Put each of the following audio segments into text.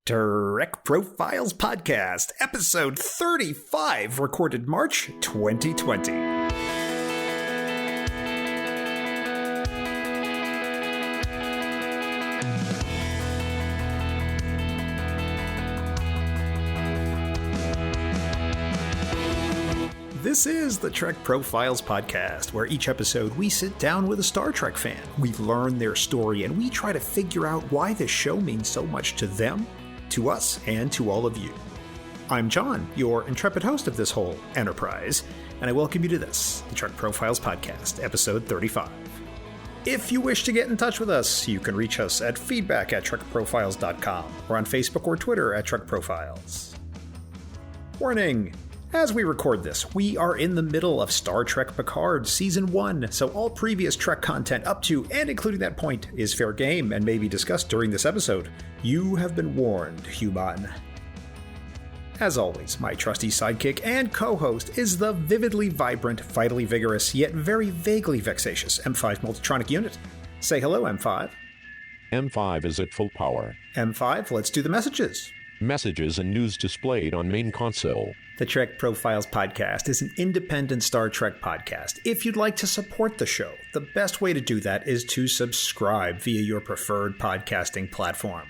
TrekProfiles Podcast, episode 35, recorded March 2020. This is the Trek Profiles Podcast, where each episode we sit down with a Star Trek fan. We learn their story and we try to figure out why this show means so much to them, to us, and to all of you. I'm John, your intrepid host of this whole enterprise, and I welcome you to this, the Trek Profiles Podcast, episode 35. If you wish to get in touch with us, you can reach us at feedback@trekprofiles.com or on Facebook or Twitter at TrekProfiles. Warning! As we record this, we are in the middle of Star Trek Picard Season 1, so all previous Trek content up to and including that point is fair game and may be discussed during this episode. You have been warned, human. As always, my trusty sidekick and co-host is the vividly vibrant, vitally vigorous, yet very vaguely vexatious M5 Multitronic unit. Say hello, M5. M5 is at full power. M5, let's do the messages. Messages and news displayed on main console. The Trek Profiles Podcast is an independent Star Trek podcast. If you'd like to support the show, the best way to do that is to subscribe via your preferred podcasting platform.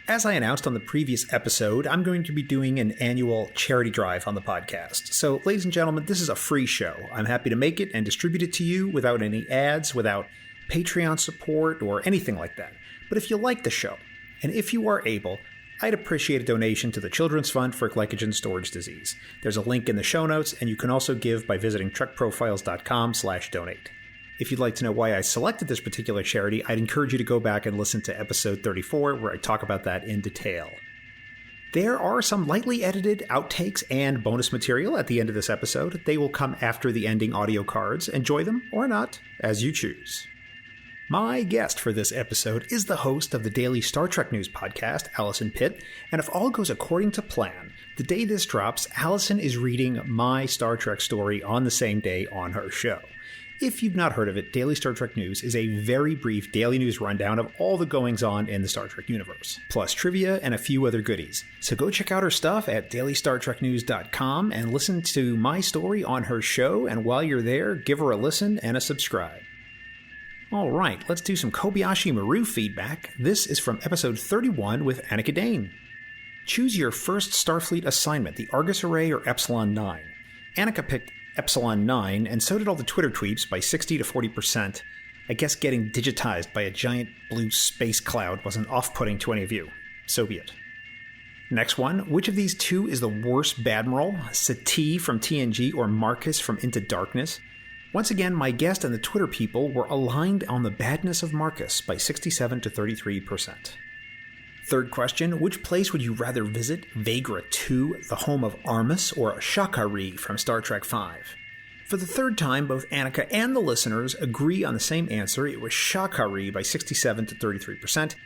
As I announced on the previous episode, I'm going to be doing an annual charity drive on the podcast. So, ladies and gentlemen, this is a free show. I'm happy to make it and distribute it to you without any ads, without Patreon support, or anything like that. But if you like the show, and if you are able, I'd appreciate a donation to the Children's Fund for Glycogen Storage Disease. There's a link in the show notes, and you can also give by visiting trekprofiles.com/donate. If you'd like to know why I selected this particular charity, I'd encourage you to go back and listen to episode 34, where I talk about that in detail. There are some lightly edited outtakes and bonus material at the end of this episode. They will come after the ending audio cards. Enjoy them, or not, as you choose. My guest for this episode is the host of the daily Star Trek News podcast, Alison Pitt, and if all goes according to plan, the day this drops, Alison is reading my Star Trek story on the same day on her show. If you've not heard of it, Daily Star Trek News is a very brief daily news rundown of all the goings-on in the Star Trek universe, plus trivia and a few other goodies. So go check out her stuff at dailystartreknews.com and listen to my story on her show, and while you're there, give her a listen and a subscribe. Alright, let's do some Kobayashi Maru feedback. This is from episode 31 with Annika Dane. Choose your first Starfleet assignment, the Argus Array or Epsilon 9. Annika picked Epsilon 9, and so did all the Twitter tweets by 60 to 40%. I guess getting digitized by a giant blue space cloud wasn't off-putting to any of you. So be it. Next one, which of these two is the worst Badmiral? Sati from TNG or Marcus from Into Darkness? Once again, my guest and the Twitter people were aligned on the badness of Marcus by 67 to 33%. Third question, which place would you rather visit? Vagra 2, the home of Armus, or Shakari from Star Trek V? For the third time, both Annika and the listeners agree on the same answer. It was Shakari by 67 to 33%.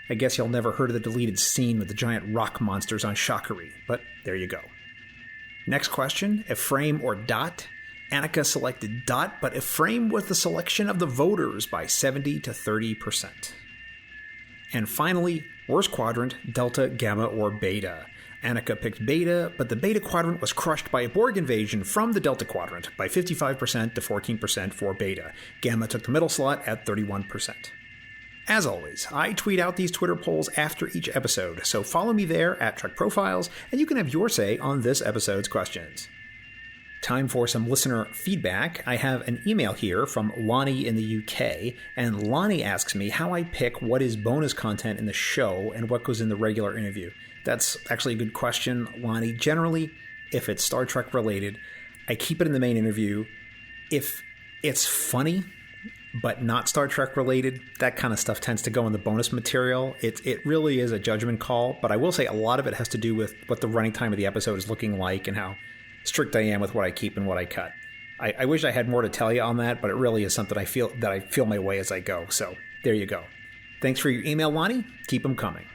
I guess y'all never heard of the deleted scene with the giant rock monsters on Shakari, but there you go. Next question, Ephraim or Dot? Annika selected Dot, but Ephraim was the selection of the voters by 70 to 30%. And finally, worst quadrant, Delta, Gamma, or Beta. Annika picked Beta, but the Beta quadrant was crushed by a Borg invasion from the Delta quadrant by 55% to 14% for Beta. Gamma took the middle slot at 31%. As always, I tweet out these Twitter polls after each episode, so follow me there at Trek Profiles, and you can have your say on this episode's questions. Time for some listener feedback. I have an email here from Lonnie in the UK, and Lonnie asks me how I pick what is bonus content in the show and what goes in the regular interview. That's actually a good question, Lonnie. Generally, if it's Star Trek related, I keep it in the main interview. If it's funny, but not Star Trek related, that kind of stuff tends to go in the bonus material. It really is a judgment call, but I will say a lot of it has to do with what the running time of the episode is looking like and how strict I am with what I keep and what I cut. I wish I had more to tell you on that, but it really is something I feel my way as I go. So there you go. Thanks for your email, Lonnie. Keep them coming.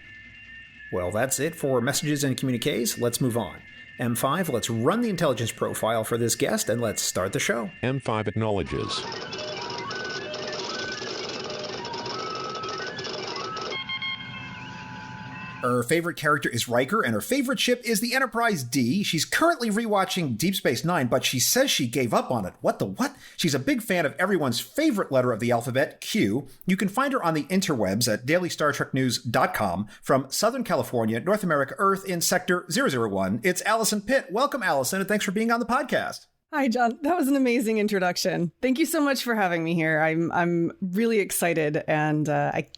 Well, that's it for messages and communiques. Let's move on. M5, let's run the intelligence profile for this guest, and let's start the show. M5 acknowledges. Her favorite character is Riker, and her favorite ship is the Enterprise D. She's currently rewatching Deep Space Nine, but she says she gave up on it. What the what? She's a big fan of everyone's favorite letter of the alphabet, Q. You can find her on the interwebs at dailystartreknews.com. From Southern California, North America, Earth, in Sector 001, it's Alison Pitt. Welcome, Alison, and thanks for being on the podcast. Hi, John. That was an amazing introduction. Thank you so much for having me here. I'm really excited, and I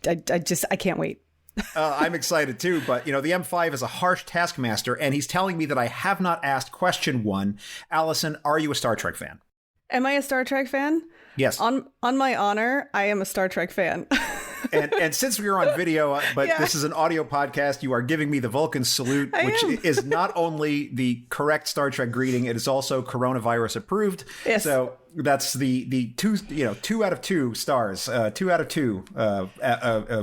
can't wait. I'm excited too, but the M5 is a harsh taskmaster, and he's telling me that I have not asked question one. Alison, are you a Star Trek fan? Am I a Star Trek fan? Yes. On my honor, I am a Star Trek fan. and since we are on video, but This is an audio podcast, you are giving me the Vulcan salute, which is not only the correct Star Trek greeting, it is also coronavirus approved. Yes. So that's the 2 out of 2 stars, 2 out of 2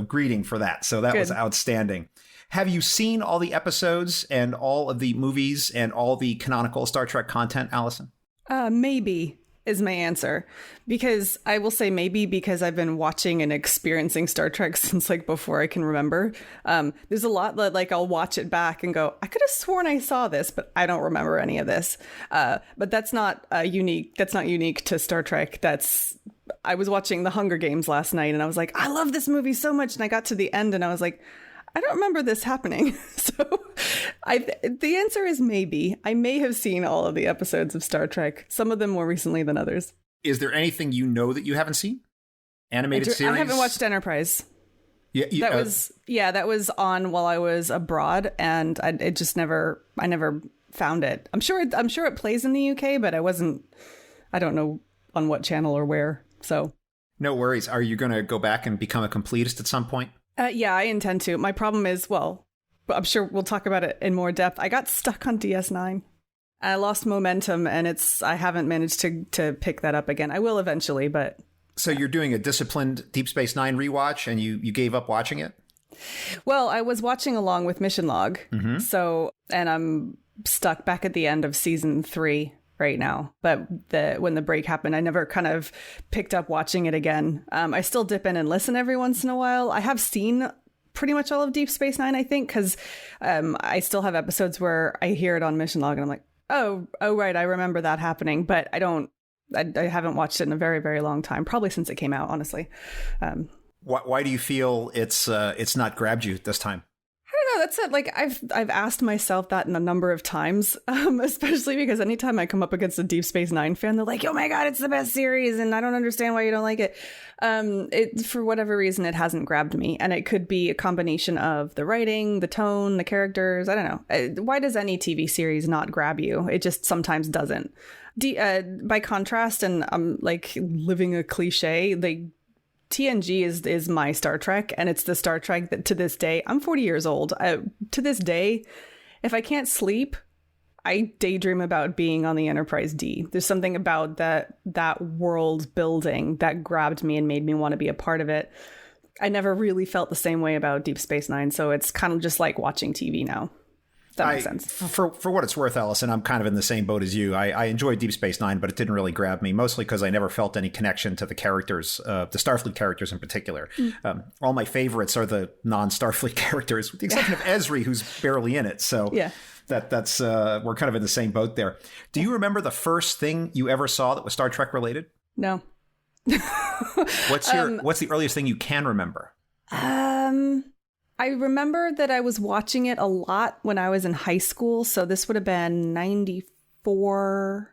greeting for that. So that was outstanding. Have you seen all the episodes and all of the movies and all the canonical Star Trek content, Alison? Maybe is my answer, because I will say maybe because I've been watching and experiencing Star Trek since before I can remember. There's a lot that I'll watch it back and go, I could have sworn I saw this, but I don't remember any of this. But that's not unique. That's not unique to Star Trek. I was watching The Hunger Games last night and I was like, I love this movie so much. And I got to the end and I was like, I don't remember this happening. So the answer is maybe. I may have seen all of the episodes of Star Trek, some of them more recently than others. Is there anything that you haven't seen? Animated series? I haven't watched Enterprise. Yeah, that was on while I was abroad, and I never found it. I'm sure it plays in the UK, but I don't know on what channel or where. So no worries. Are you going to go back and become a completist at some point? Yeah, I intend to. My problem is, I'm sure we'll talk about it in more depth. I got stuck on DS9. I lost momentum, and I haven't managed to pick that up again. I will eventually, but... So you're doing a disciplined Deep Space Nine rewatch, and you gave up watching it? Well, I was watching along with Mission Log, and I'm stuck back at the end of season 3 right now. But when the break happened, I never kind of picked up watching it again. I still dip in and listen every once in a while. I have seen pretty much all of Deep Space Nine, I think, because I still have episodes where I hear it on Mission Log and I'm like, oh right, I remember that happening. But I haven't watched it in a very, very long time, probably since it came out, honestly. Why do you feel it's not grabbed you this time? I don't know. That's it. I've asked myself that a number of times, especially because anytime I come up against a Deep Space Nine fan, they're like, "Oh my God, it's the best series," and I don't understand why you don't like it. For whatever reason, it hasn't grabbed me, and it could be a combination of the writing, the tone, the characters. I don't know. Why does any TV series not grab you? It just sometimes doesn't. By contrast, and I'm living a cliche, TNG is my Star Trek, and it's the Star Trek that to this day, I'm 40 years old. To this day, if I can't sleep, I daydream about being on the Enterprise D. There's something about that world building that grabbed me and made me want to be a part of it. I never really felt the same way about Deep Space Nine, so it's kind of just like watching TV now. That makes sense. For what it's worth, Alison, I'm kind of in the same boat as you. I enjoyed Deep Space Nine, but it didn't really grab me, mostly because I never felt any connection to the characters, the Starfleet characters in particular. All my favorites are the non-Starfleet characters, with the exception of Ezri, who's barely in it. So that's we're kind of in the same boat there. Do you remember the first thing you ever saw that was Star Trek related? No. What's the earliest thing you can remember? I remember that I was watching it a lot when I was in high school. So this would have been 94,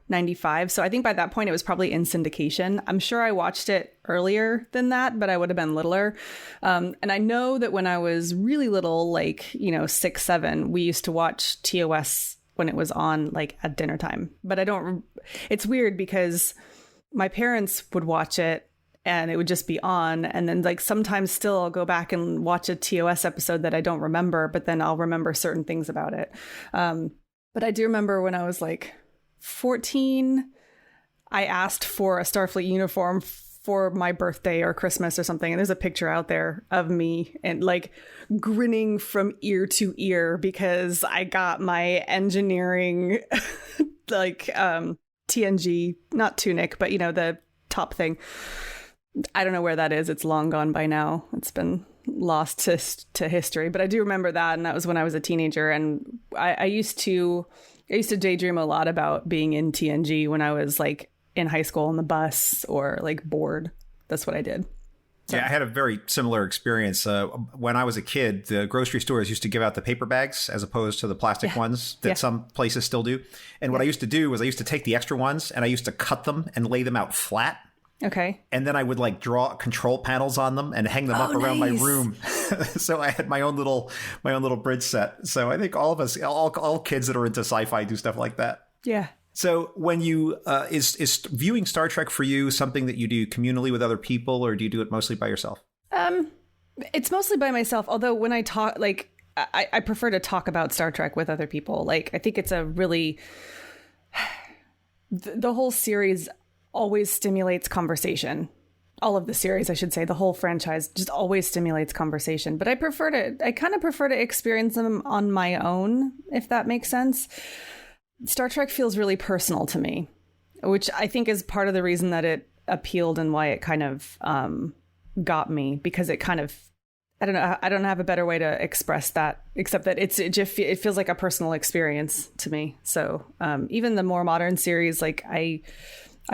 95. So I think by that point it was probably in syndication. I'm sure I watched it earlier than that, but I would have been littler. And I know that when I was really little, 6, 7, we used to watch TOS when it was on at dinner time. But it's weird because my parents would watch it and it would just be on. And then sometimes still I'll go back and watch a TOS episode that I don't remember, but then I'll remember certain things about it. But I do remember when I was 14, I asked for a Starfleet uniform for my birthday or Christmas or something. And there's a picture out there of me and grinning from ear to ear because I got my engineering, TNG, not tunic, but the top thing. I don't know where that is. It's long gone by now. It's been lost to history, but I do remember that. And that was when I was a teenager. And I used to daydream a lot about being in TNG when I was like in high school on the bus or like bored. That's what I did. So. Yeah, I had a very similar experience. When I was a kid, the grocery stores used to give out the paper bags as opposed to the plastic ones that some places still do. And what I used to do was I used to take the extra ones and I used to cut them and lay them out flat. Okay. And then I would like draw control panels on them and hang them up around my room. So I had my own little bridge set. So I think all of us, all kids that are into sci-fi do stuff like that. Yeah. So when you is viewing Star Trek for you something that you do communally with other people, or do you do it mostly by yourself? It's mostly by myself. Although when I talk, like I prefer to talk about Star Trek with other people. Like I think it's a really the whole series always stimulates conversation. All of the series, I should say, the whole franchise just always stimulates conversation. But I kind of prefer to experience them on my own, if that makes sense. Star Trek feels really personal to me, which I think is part of the reason that it appealed and why it kind of got me, because it kind of, I don't know, I don't have a better way to express that, except that it feels like a personal experience to me. So even the more modern series, like I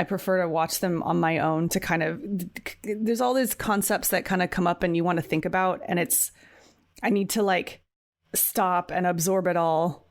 prefer to watch them on my own to kind of, there's all these concepts that kind of come up and you want to think about, and I need to like stop and absorb it all.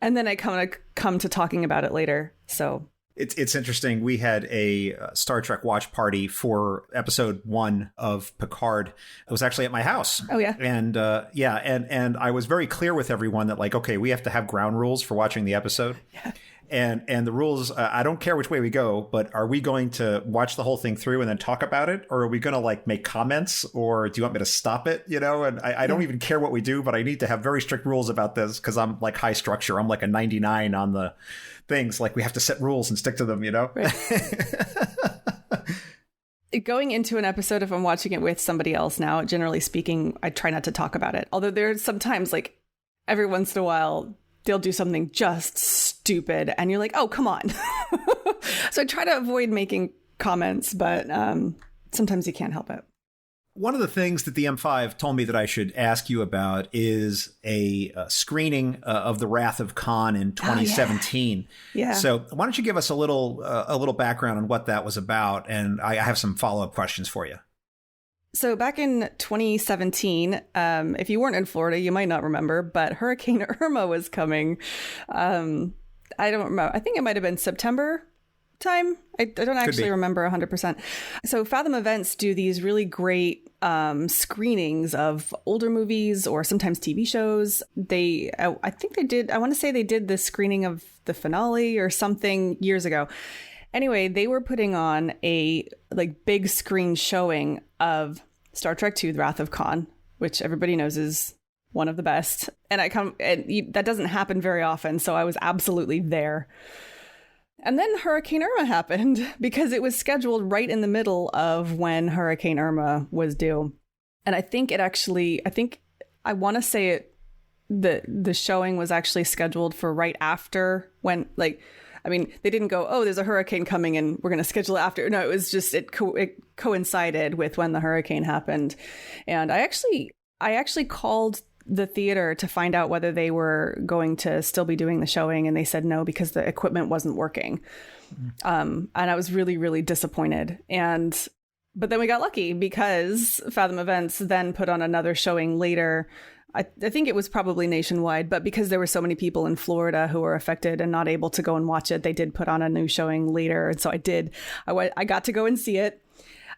And then I come to talking about it later. So it's interesting. We had a Star Trek watch party for episode 1 of Picard. It was actually at my house. Oh yeah. And and I was very clear with everyone that like, okay, we have to have ground rules for watching the episode. Yeah. And the rules, I don't care which way we go, but are we going to watch the whole thing through and then talk about it? Or are we going to like make comments? Or do you want me to stop it? You know, and I don't even care what we do, but I need to have very strict rules about this because I'm like high structure. I'm like a 99 on the things. Like we have to set rules and stick to them, you know? Right. Going into an episode, if I'm watching it with somebody else now, generally speaking, I try not to talk about it. Although there's sometimes like every once in a while, they'll do something just stupid and you're like, oh, come on. So I try to avoid making comments, but sometimes you can't help it. One of the things that the M5 told me that I should ask you about is a screening of The Wrath of Khan in 2017. Yeah. So why don't you give us a little background on what that was about? And I have some follow-up questions for you. So back in 2017, if you weren't in Florida, you might not remember, but Hurricane Irma was coming. I don't remember. I think it might have been September time. I don't actually remember 100%. So Fathom Events do these really great screenings of older movies or sometimes TV shows. I think they did. I want to say they did the screening of the finale or something years ago. Anyway, they were putting on a like big screen showing of Star Trek II: The Wrath of Khan, which everybody knows is one of the best. And that doesn't happen very often, so I was absolutely there. And then Hurricane Irma happened because it was scheduled right in the middle of when Hurricane Irma was due. And I want to say it, the showing was actually scheduled for right after when, like, I mean, they didn't go, oh, there's a hurricane coming and we're going to schedule it after. No, it was just, it coincided with when the hurricane happened. And I actually called the theater to find out whether they were going to still be doing the showing. And they said no, because the equipment wasn't working. And I was really, really disappointed. But then we got lucky because Fathom Events then put on another showing later. I think it was probably nationwide, but because there were so many people in Florida who were affected and not able to go and watch it, they did put on a new showing later. And so I got to go and see it.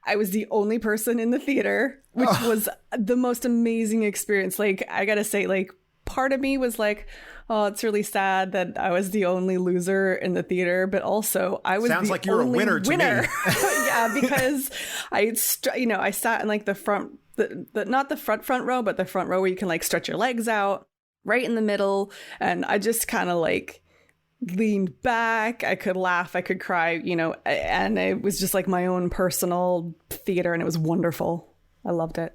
I was the only person in the theater, which was the most amazing experience. Like, I gotta say, like, part of me was like, oh, it's really sad that I was the only loser in the theater, but also I was Sounds like you're a winner to me. Yeah, because I sat in like the front, not the front row, but the front row where you can like stretch your legs out, right in the middle. And I just kind of like leaned back. I could laugh, I could cry, and it was just like my own personal theater, and it was wonderful. I loved it.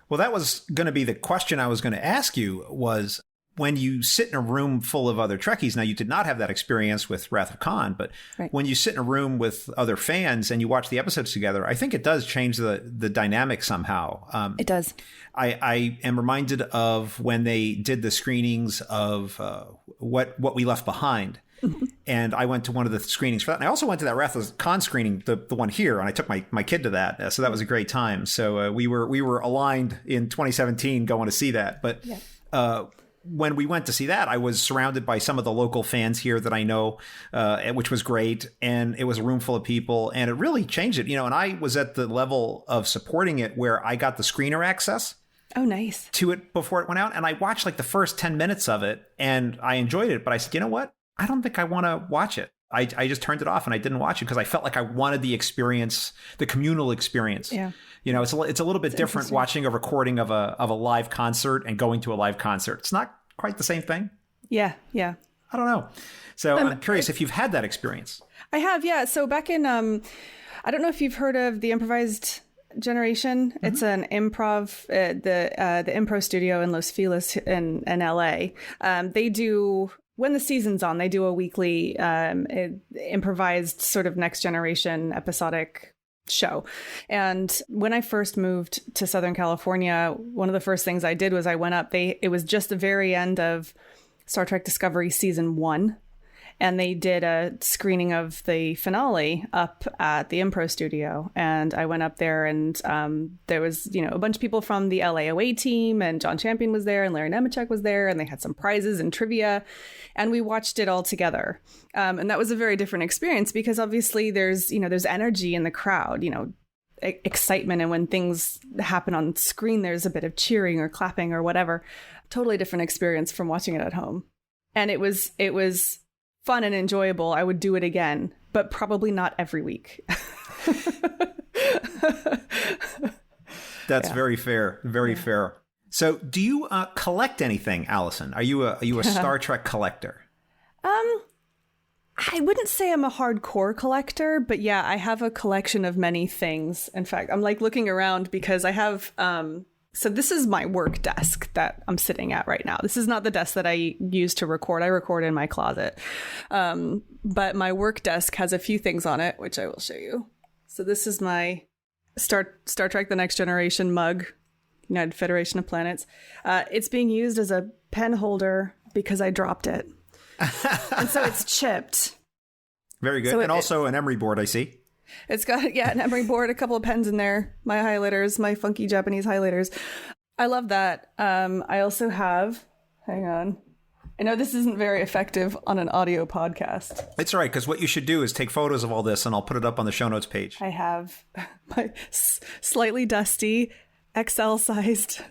Well, that was going to be the question I was going to ask you was, when you sit in a room full of other Trekkies, now you did not have that experience with Wrath of Khan, but right. when you sit in a room with other fans and you watch the episodes together, I think it does change the dynamic somehow. It does. I am reminded of when they did the screenings of what We Left Behind. And I went to one of the screenings for that. And I also went to that Wrath of Khan screening, the one here, and I took my kid to that. So that was a great time. So we were aligned in 2017 going to see that. But when we went to see that, I was surrounded by some of the local fans here that I know, which was great. And it was a room full of people, and it really changed it. And I was at the level of supporting it where I got the screener access. Oh, nice. To it before it went out. And I watched like the first 10 minutes of it, and I enjoyed it. But I said, you know what? I don't think I want to watch it. I just turned it off and I didn't watch it because I felt like I wanted the experience, the communal experience. Yeah. It's a little bit different watching a recording of a live concert and going to a live concert. It's not quite the same thing. Yeah. Yeah. I don't know. So I'm curious if you've had that experience. I have. Yeah. So back in, I don't know if you've heard of the Improvised Generation. Mm-hmm. It's an improv, the improv studio in Los Feliz in LA. They do, when the season's on, they do a weekly improvised sort of next generation episodic show. And when I first moved to Southern California, one of the first things I did was I went up, it was just the very end of Star Trek Discovery season 1. And they did a screening of the finale up at the Improv Studio. And I went up there, and there was, a bunch of people from the LAOA team, and John Champion was there, and Larry Nemechek was there, and they had some prizes and trivia. And we watched it all together. And that was a very different experience because obviously there's energy in the crowd, excitement. And when things happen on screen, there's a bit of cheering or clapping or whatever. Totally different experience from watching it at home. And it was fun and enjoyable. I would do it again, but probably not every week. That's very fair. Very fair. So do you collect anything, Alison? Are you a Star Trek collector? I wouldn't say I'm a hardcore collector, but yeah, I have a collection of many things. In fact, I'm like looking around because I have, so this is my work desk that I'm sitting at right now. This is not the desk that I use to record. I record in my closet. But my work desk has a few things on it, which I will show you. So this is my Star Trek The Next Generation mug, United Federation of Planets. It's being used as a pen holder because I dropped it. And so it's chipped. Very good. So and also an emery board, I see. It's got, an emery board, a couple of pens in there, my highlighters, my funky Japanese highlighters. I love that. I also have, hang on. I know this isn't very effective on an audio podcast. It's all right, because what you should do is take photos of all this, and I'll put it up on the show notes page. I have my slightly dusty, XL-sized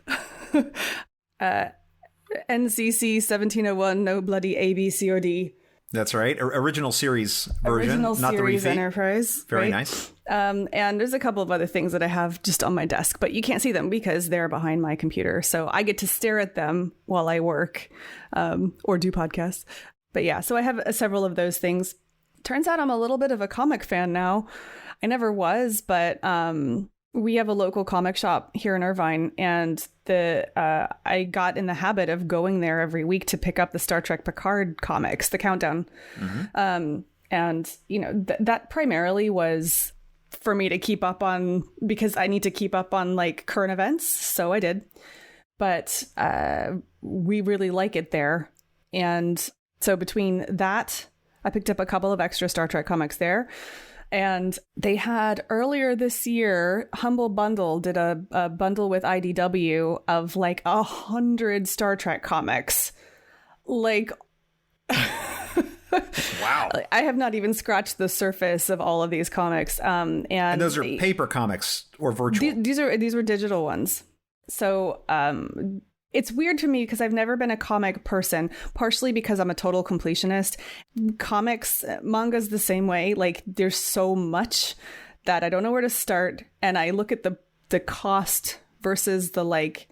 NCC 1701, no bloody A, B, C, or D. That's right. Original series version, not the repeat. Enterprise. Very right? Nice. And there's a couple of other things that I have just on my desk, but you can't see them because they're behind my computer. So I get to stare at them while I work or do podcasts. But yeah, so I have several of those things. Turns out I'm a little bit of a comic fan now. I never was, but we have a local comic shop here in Irvine, and I got in the habit of going there every week to pick up the Star Trek Picard comics, the Countdown. Mm-hmm. And, that primarily was for me to keep up on, because I need to keep up on like current events. So I did. But we really like it there. And so between that, I picked up a couple of extra Star Trek comics there. And they had earlier this year, Humble Bundle did a bundle with IDW of like 100 Star Trek comics. Like, wow. I have not even scratched the surface of all of these comics. And those are paper comics or virtual? These were digital ones. So it's weird to me because I've never been a comic person, partially because I'm a total completionist. Comics, manga's the same way. Like, there's so much that I don't know where to start. And I look at the cost versus the, like,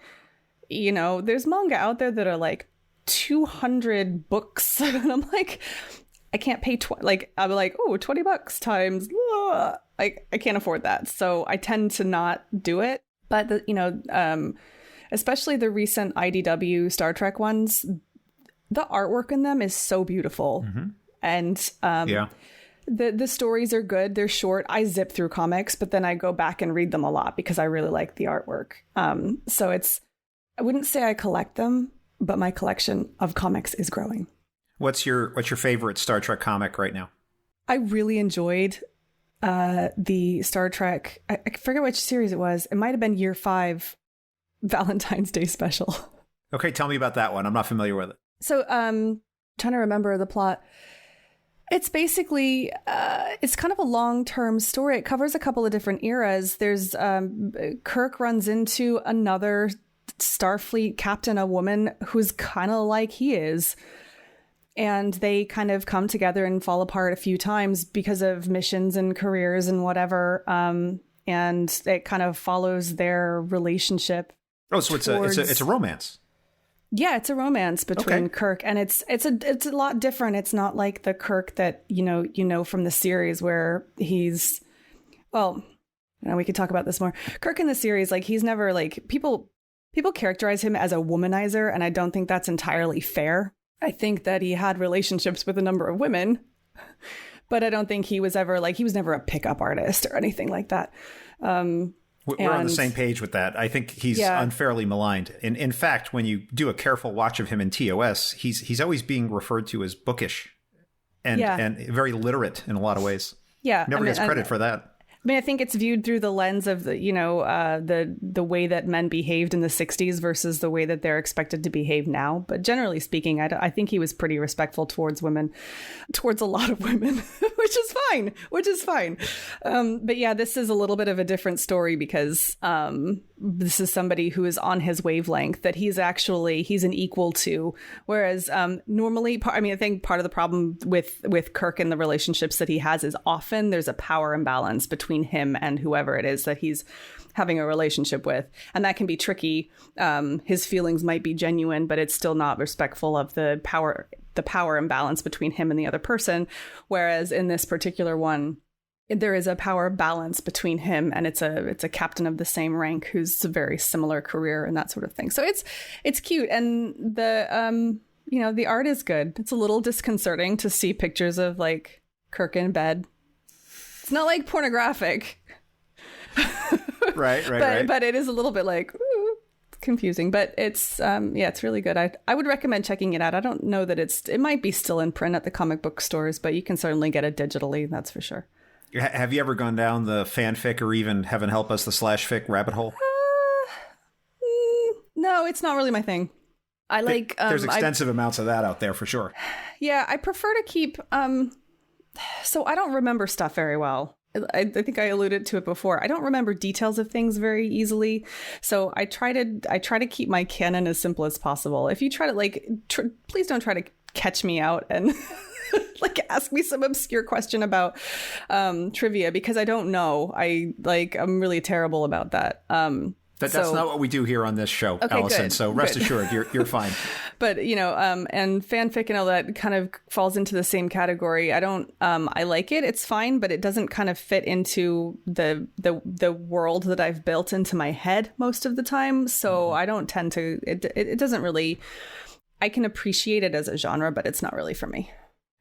there's manga out there that are like 200 books. And I'm like, I can't pay, I'll be like, oh, $20 times, I can't afford that. So I tend to not do it. But, especially the recent IDW Star Trek ones, the artwork in them is so beautiful. And the stories are good. They're short. I zip through comics, but then I go back and read them a lot because I really like the artwork. So I wouldn't say I collect them, but my collection of comics is growing. What's your favorite Star Trek comic right now? I really enjoyed the Star Trek. I forget which series it was. It might have been Year 5 Valentine's Day special. Okay, tell me about that one. I'm not familiar with it. So, trying to remember the plot. It's basically, it's kind of a long-term story. It covers a couple of different eras. There's, Kirk runs into another Starfleet captain, a woman who's kind of like he is. And they kind of come together and fall apart a few times because of missions and careers and whatever. And it kind of follows their relationship. Oh, so it's a romance. Yeah, it's a romance between Kirk, and it's a lot different. It's not like the Kirk that you know from the series where he's, well, we could talk about this more. Kirk in the series, like he's never like people characterize him as a womanizer, and I don't think that's entirely fair. I think that he had relationships with a number of women, but I don't think he was never a pickup artist or anything like that. We're on the same page with that. I think he's unfairly maligned. In fact, when you do a careful watch of him in TOS, he's always being referred to as bookish and very literate in a lot of ways. Yeah. Never gets credit for that. I mean, I think it's viewed through the lens of the way that men behaved in the 60s versus the way that they're expected to behave now. But generally speaking, I think he was pretty respectful towards women, towards a lot of women, which is fine. But yeah, this is a little bit of a different story because this is somebody who is on his wavelength that he's an equal to. Whereas normally, I think part of the problem with Kirk and the relationships that he has is often there's a power imbalance between him and whoever it is that he's having a relationship with. And that can be tricky. His feelings might be genuine, but it's still not respectful of the power imbalance between him and the other person. Whereas in this particular one, there is a power balance between him and it's a captain of the same rank who's a very similar career and that sort of thing. So it's cute. And the art is good. It's a little disconcerting to see pictures of like Kirk in bed. It's not like pornographic. Right. But it is a little bit like confusing. But it's it's really good. I would recommend checking it out. I don't know that it might be still in print at the comic book stores, but you can certainly get it digitally. That's for sure. Have you ever gone down the fanfic or even, heaven help us, the /fic rabbit hole? No, it's not really my thing. I like. There's extensive amounts of that out there for sure. Yeah, I prefer to keep. So I don't remember stuff very well. I think I alluded to it before. I don't remember details of things very easily. So I try to keep my canon as simple as possible. If you try to please don't try to catch me out and ask me some obscure question about trivia because I don't know. I'm really terrible about that. That's not what we do here on this show, okay, Alison. Good. So rest assured, you're fine. But and fanfic and all that kind of falls into the same category. I like it. It's fine, but it doesn't kind of fit into the world that I've built into my head most of the time. So I don't tend to. It doesn't really. I can appreciate it as a genre, but it's not really for me.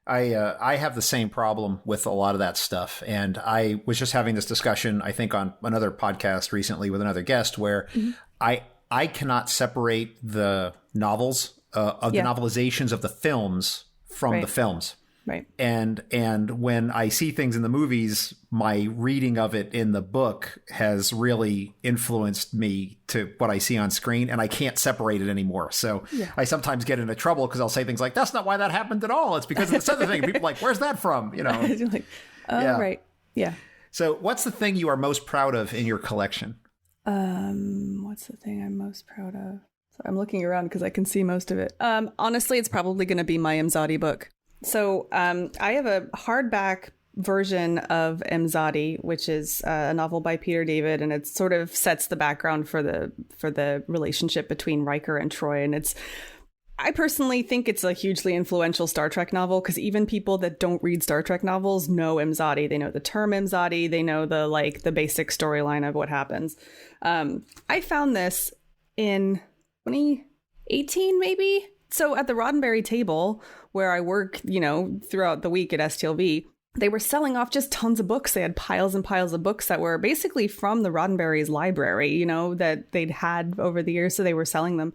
I have the same problem with a lot of that stuff. And I was just having this discussion, I think, on another podcast recently with another guest where I cannot separate the novels of the novelizations of the films from the films. Right. And when I see things in the movies, my reading of it in the book has really influenced me to what I see on screen, and I can't separate it anymore. So I sometimes get into trouble because I'll say things like, that's not why that happened at all. It's because of this other thing. And people are like, where's that from? Like, right. Yeah. So what's the thing you are most proud of in your collection? What's the thing I'm most proud of? So I'm looking around because I can see most of it. Honestly, it's probably going to be my Imzadi book. So I have a hardback version of Imzadi, which is a novel by Peter David, and it sort of sets the background for the relationship between Riker and Troy. And I personally think it's a hugely influential Star Trek novel because even people that don't read Star Trek novels know Imzadi. They know the term Imzadi. They know the basic storyline of what happens. I found this in 2018, maybe. So at the Roddenberry table where I work, throughout the week at STLV, they were selling off just tons of books. They had piles and piles of books that were basically from the Roddenberry's library, that they'd had over the years. So they were selling them.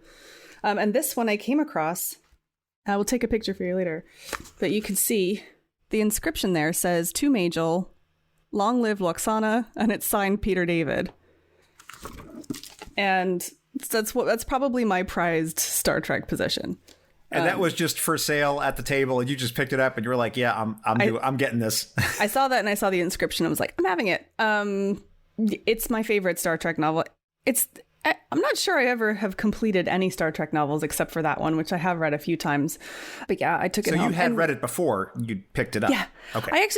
And this one I came across, I will take a picture for you later, but you can see the inscription there says, "To Majel, long live Loxana," and it's signed Peter David. And that's probably my prized Star Trek position. And that was just for sale at the table, and you just picked it up, and you were like, "Yeah, I'm getting this." I saw that, and I saw the inscription. I was like, "I'm having it." It's my favorite Star Trek novel. I'm not sure I ever have completed any Star Trek novels except for that one, which I have read a few times. But yeah, I took it home. So you had read it before you picked it up? Yeah. Okay.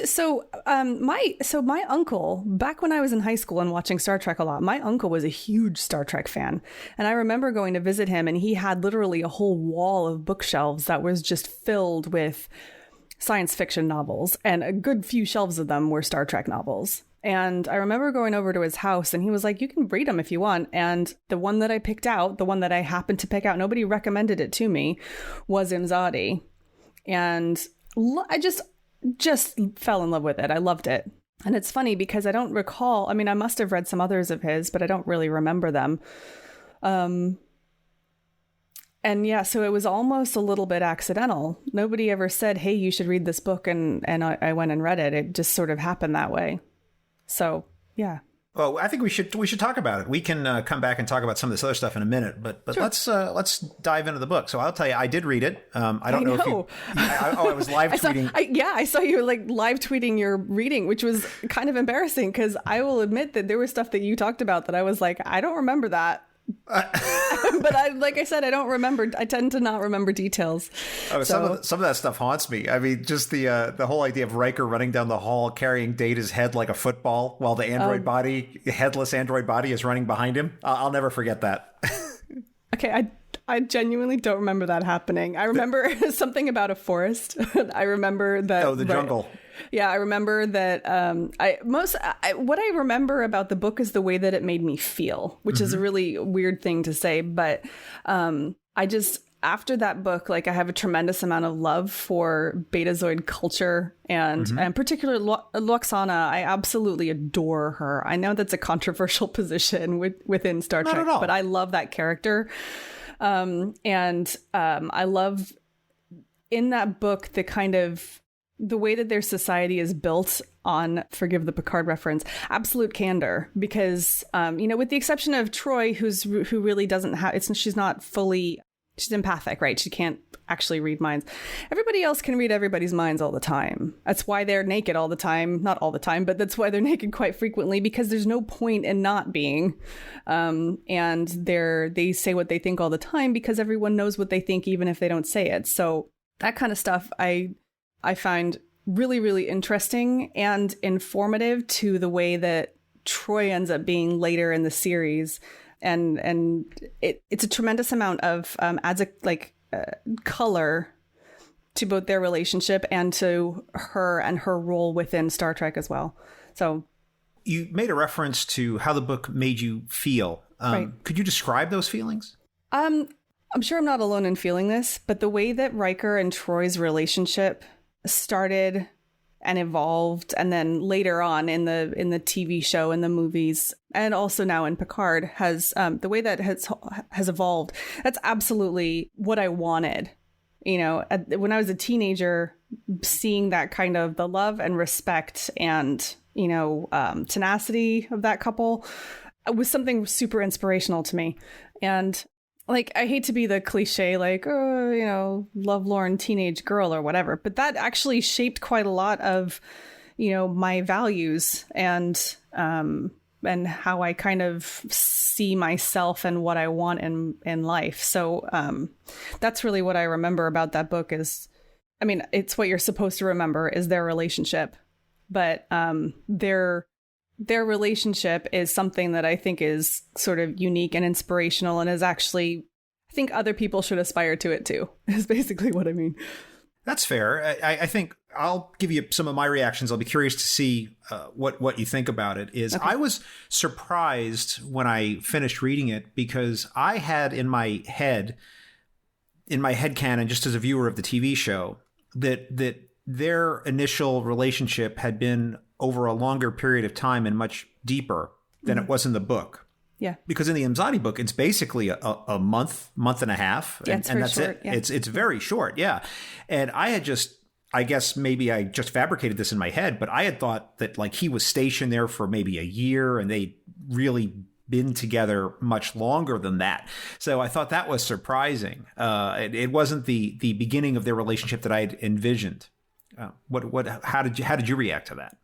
My uncle, back when I was in high school and watching Star Trek a lot, my uncle was a huge Star Trek fan. And I remember going to visit him, and he had literally a whole wall of bookshelves that was just filled with science fiction novels. And a good few shelves of them were Star Trek novels. And I remember going over to his house, and he was like, "You can read them if you want." And the one that I picked out, the one that I happened to pick out, nobody recommended it to me, was Imzadi. And I just fell in love with it. I loved it. And it's funny because I don't recall, I must have read some others of his, but I don't really remember them. And yeah, so it was almost a little bit accidental. Nobody ever said, "Hey, you should read this book." And I went and read it. It just sort of happened that way. So, yeah. Well, I think we should talk about it. We can come back and talk about some of this other stuff in a minute, but sure. Let's dive into the book. So I'll tell you, I did read it. I don't know if you. I was live tweeting. I saw you live tweeting your reading, which was kind of embarrassing because I will admit that there was stuff that you talked about that I was like, I don't remember that. But like I said, I don't remember. I tend to not remember details. Oh, so. Some of that stuff haunts me. Just the whole idea of Riker running down the hall carrying Data's head like a football while the headless android body is running behind him. I'll never forget that. Okay, I genuinely don't remember that happening. I remember something about a forest. I remember that. Oh, the jungle. Yeah, I remember that. What I remember about the book is the way that it made me feel, which is a really weird thing to say. But after that book, I have a tremendous amount of love for Betazoid culture and particularly Loxana. I absolutely adore her. I know that's a controversial position within Star Trek, but I love that character. I love in that book the way that their society is built on, forgive the Picard reference, absolute candor. Because, with the exception of Troy, who really doesn't have, she's not fully, she's empathic, right? She can't actually read minds. Everybody else can read everybody's minds all the time. That's why they're naked all the time. Not all the time, but that's why they're naked quite frequently, because there's no point in not being. And they say what they think all the time because everyone knows what they think, even if they don't say it. So that kind of stuff I find really, really interesting and informative to the way that Troy ends up being later in the series. And it's a tremendous amount of adds color to both their relationship and to her and her role within Star Trek as well. So you made a reference to how the book made you feel. Right. Could you describe those feelings? I'm sure I'm not alone in feeling this, but the way that Riker and Troy's relationship started and evolved, and then later on in the TV show and the movies, and also now in Picard, has the way that has evolved. That's absolutely what I wanted. When I was a teenager, seeing that kind of the love and respect and tenacity of that couple was something super inspirational to me. And I hate to be the cliche, lovelorn teenage girl or whatever, but that actually shaped quite a lot of, my values and how I kind of see myself and what I want in life. So that's really what I remember about that book is, it's what you're supposed to remember is their relationship, but their relationship is something that I think is sort of unique and inspirational and is actually, I think other people should aspire to it too, is basically what I mean. That's fair. I think I'll give you some of my reactions. I'll be curious to see what you think about it. Okay. I was surprised when I finished reading it because I had in my head in my headcanon, just as a viewer of the TV show, that their initial relationship had been over a longer period of time and much deeper than it was in the book. Yeah. Because in the Imzadi book, it's basically a month and a half. Yeah, and that's short, it. Yeah. It's very short. Yeah. And I guess maybe I just fabricated this in my head, but I had thought that like he was stationed there for maybe a year and they really been together much longer than that. So I thought that was surprising. It wasn't the beginning of their relationship that I had envisioned. How did you react to that?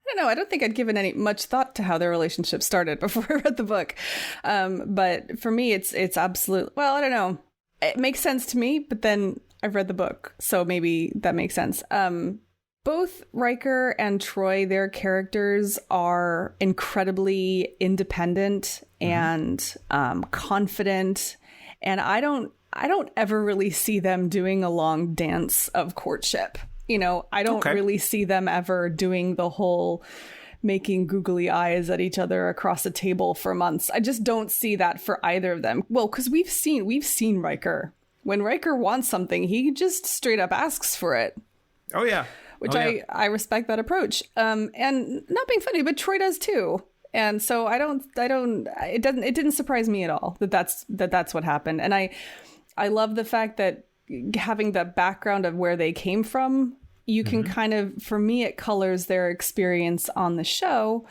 I don't know. I don't think I'd given much thought to how their relationship started before I read the book. But for me, it's absolute. Well, I don't know. It makes sense to me, but then I've read the book, so maybe that makes sense. Both Riker and Troy, their characters are incredibly independent and confident, and I don't ever really see them doing a long dance of courtship. You know, I don't really see them ever doing the whole making googly eyes at each other across a table for months. I just don't see that for either of them. Well, because we've seen Riker. When Riker wants something, he just straight up asks for it. Oh yeah. Which I respect that approach. And not being funny, but Troy does too. And so it didn't surprise me at all that's what happened. And I love the fact that having the background of where they came from, you can kind of, for me, it colors their experience on the show,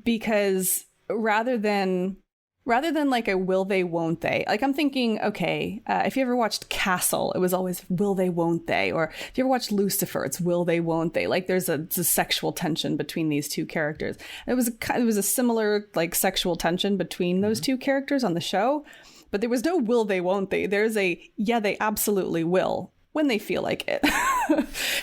because rather than like a will they, won't they, like I'm thinking, okay, if you ever watched Castle, it was always will they, won't they, or if you ever watched Lucifer, it's will they, won't they, like there's a sexual tension between these two characters. It was a similar like sexual tension between those two characters on the show. But there was no will they, won't they. There's yeah, they absolutely will when they feel like it.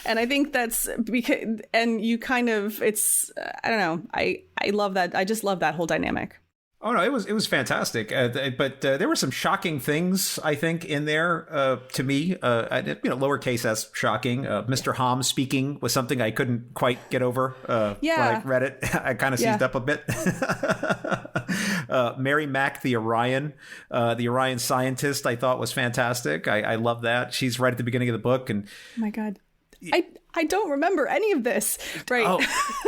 And I think that's because, and you kind of, it's, I don't know. I love that. I just love that whole dynamic. Oh no, it was fantastic. But there were some shocking things, I think, in there to me. Lowercase s shocking. Mr. Hom speaking was something I couldn't quite get over. When I read it, I kind of seized up a bit. Mary Mack, the Orion scientist, I thought was fantastic. I love that. She's right at the beginning of the book, and oh my God. I don't remember any of this, right? Oh,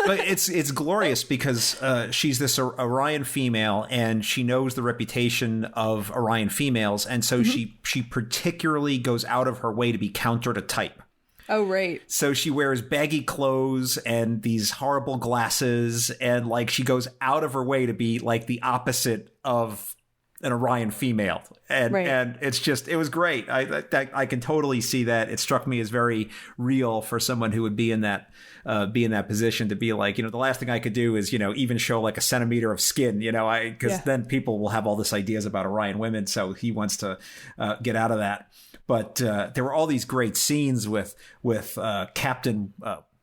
but it's glorious because she's this Orion female, and she knows the reputation of Orion females, and so she particularly goes out of her way to be counter to type. Oh, right. So she wears baggy clothes and these horrible glasses, and like she goes out of her way to be like the opposite of an Orion female. And and it was great. I can totally see that. It struck me as very real for someone who would be in that position, to be like, the last thing I could do is, even show like a centimeter of skin, because then people will have all this ideas about Orion women. So he wants to get out of that. But there were all these great scenes with Captain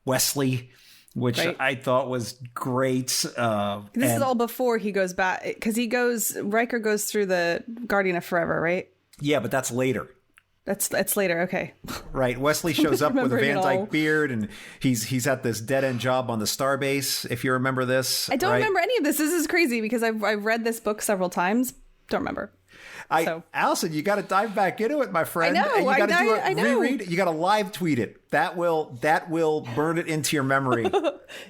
Wesley, which I thought was great. This is all before he goes back, because Riker goes through the Guardian of Forever, right? Yeah, but that's later. That's later, okay. Right. Wesley shows up with a Van Dyke beard, and he's at this dead-end job on the starbase, if you remember this. I don't remember any of this. This is crazy, because I've read this book several times. Don't remember. Allison, you got to dive back into it, my friend. I know. And you got to do I know. reread it. You got to live tweet it. That will burn it into your memory.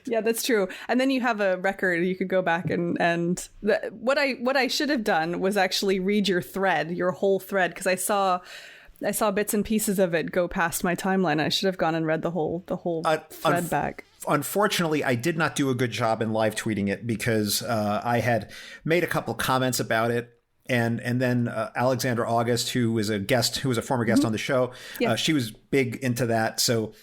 Yeah, that's true. And then you have a record. You could go back and what I should have done was actually read your whole thread, because I saw bits and pieces of it go past my timeline. I should have gone and read the whole thread back. Unfortunately, I did not do a good job in live tweeting it, because I had made a couple comments about it. And then Alexandra August, who was a former guest on the show, she was big into that. So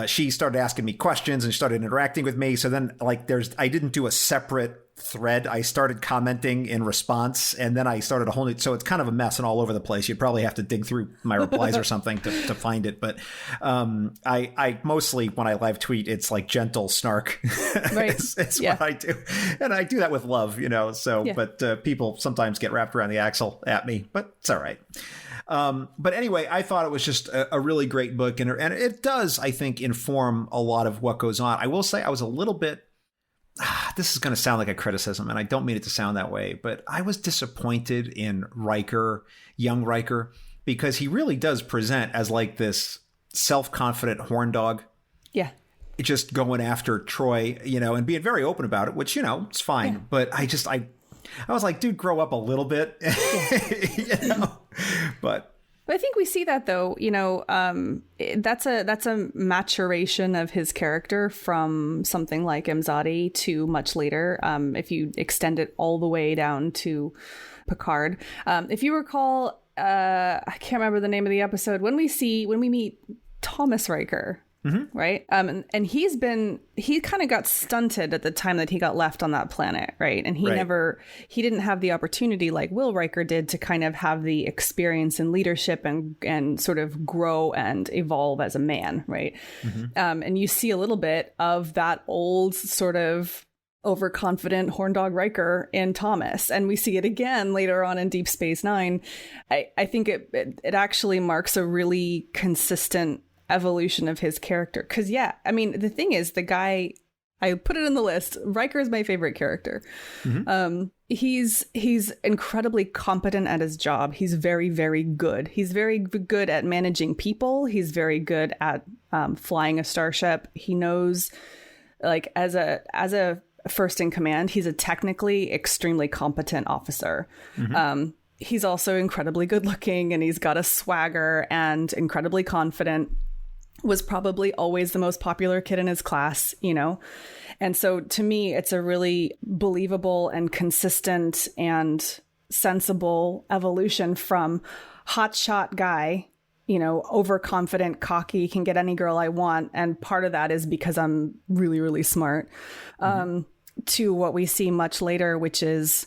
she started asking me questions and started interacting with me. So then I didn't do a separate thread. I started commenting in response, and then I started a whole new, so it's kind of a mess and all over the place. You'd probably have to dig through my replies or something to find it. But I mostly, when I live tweet, it's like gentle snark. Right. it's what I do. And I do that with love, so, but people sometimes get wrapped around the axle at me, but it's all right. But anyway, I thought it was just a really great book, and it does, I think, inform a lot of what goes on. I will say I was a little bit, this is going to sound like a criticism, and I don't mean it to sound that way, but I was disappointed in young Riker, because he really does present as like this self-confident horn dog. Yeah. Just going after Troy, and being very open about it, which, it's fine. Yeah. But I was like, dude, grow up a little bit, But I think we see that, though, that's a maturation of his character from something like Imzadi to much later. If you extend it all the way down to Picard. If you recall, I can't remember the name of the episode, when we meet Thomas Riker. Mm-hmm. Right. And he kind of got stunted at the time that he got left on that planet. Right. And he didn't have the opportunity like Will Riker did to kind of have the experience and leadership and sort of grow and evolve as a man. Right. Mm-hmm. And you see a little bit of that old sort of overconfident horn dog Riker in Thomas. And we see it again later on in Deep Space Nine. I think it actually marks a really consistent evolution of his character. Because, the thing is, the guy, I put it in the list, Riker is my favorite character. Mm-hmm. He's incredibly competent at his job. He's very, very good. He's very good at managing people. He's very good at flying a starship. He knows, like, as a first in command, he's a technically extremely competent officer. Mm-hmm. He's also incredibly good looking, and he's got a swagger and incredibly confident. Was probably always the most popular kid in his class, And so to me, it's a really believable and consistent and sensible evolution from hotshot guy, overconfident, cocky, can get any girl I want. And part of that is because I'm really, really smart, to what we see much later, which is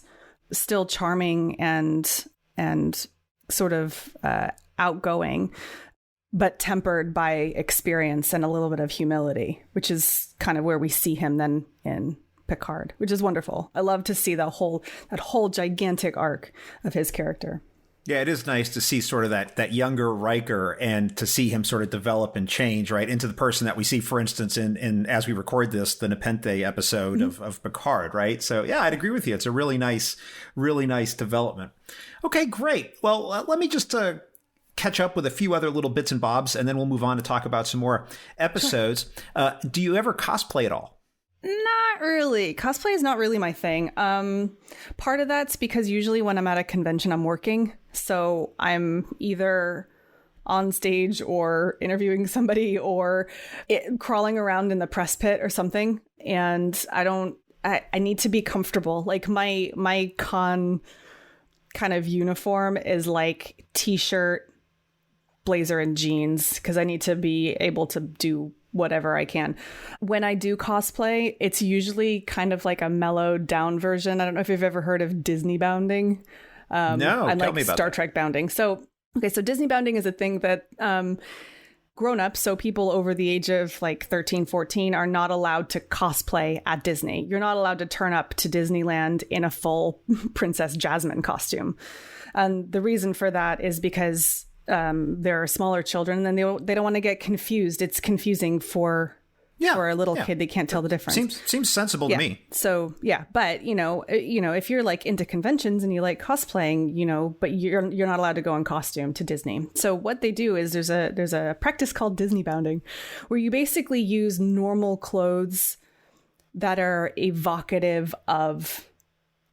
still charming and sort of outgoing, but tempered by experience and a little bit of humility, which is kind of where we see him then in Picard, which is wonderful. I love to see that whole gigantic arc of his character. Yeah, it is nice to see sort of that younger Riker and to see him sort of develop and change right into the person that we see, for instance, in as we record this, the Nepenthe episode of Picard, right? So yeah, I'd agree with you. It's a really nice development. Okay, great. Well, let me just catch up with a few other little bits and bobs, and then we'll move on to talk about some more episodes. Sure. Do you ever cosplay at all? Not really. Cosplay is not really my thing. Part of that's because usually when I'm at a convention, I'm working. So I'm either on stage or interviewing somebody or crawling around in the press pit or something. And I need to be comfortable. Like my con kind of uniform is like t-shirt, blazer, and jeans, because I need to be able to do whatever I can. When I do cosplay, it's usually kind of like a mellowed down version. I don't know if you've ever heard of Disney bounding. No, tell me about Star Trek bounding. So Disney bounding is a thing that grown-ups, so people over the age of like 13, 14, are not allowed to cosplay at Disney. You're not allowed to turn up to Disneyland in a full Princess Jasmine costume. And the reason for that is because there are smaller children and they don't want to get confused. It's confusing for a little kid. They can't tell the difference. Seems sensible to me. So but if you're like into conventions and you like cosplaying, but you're not allowed to go in costume to Disney. So what they do is there's a practice called Disney bounding, where you basically use normal clothes that are evocative of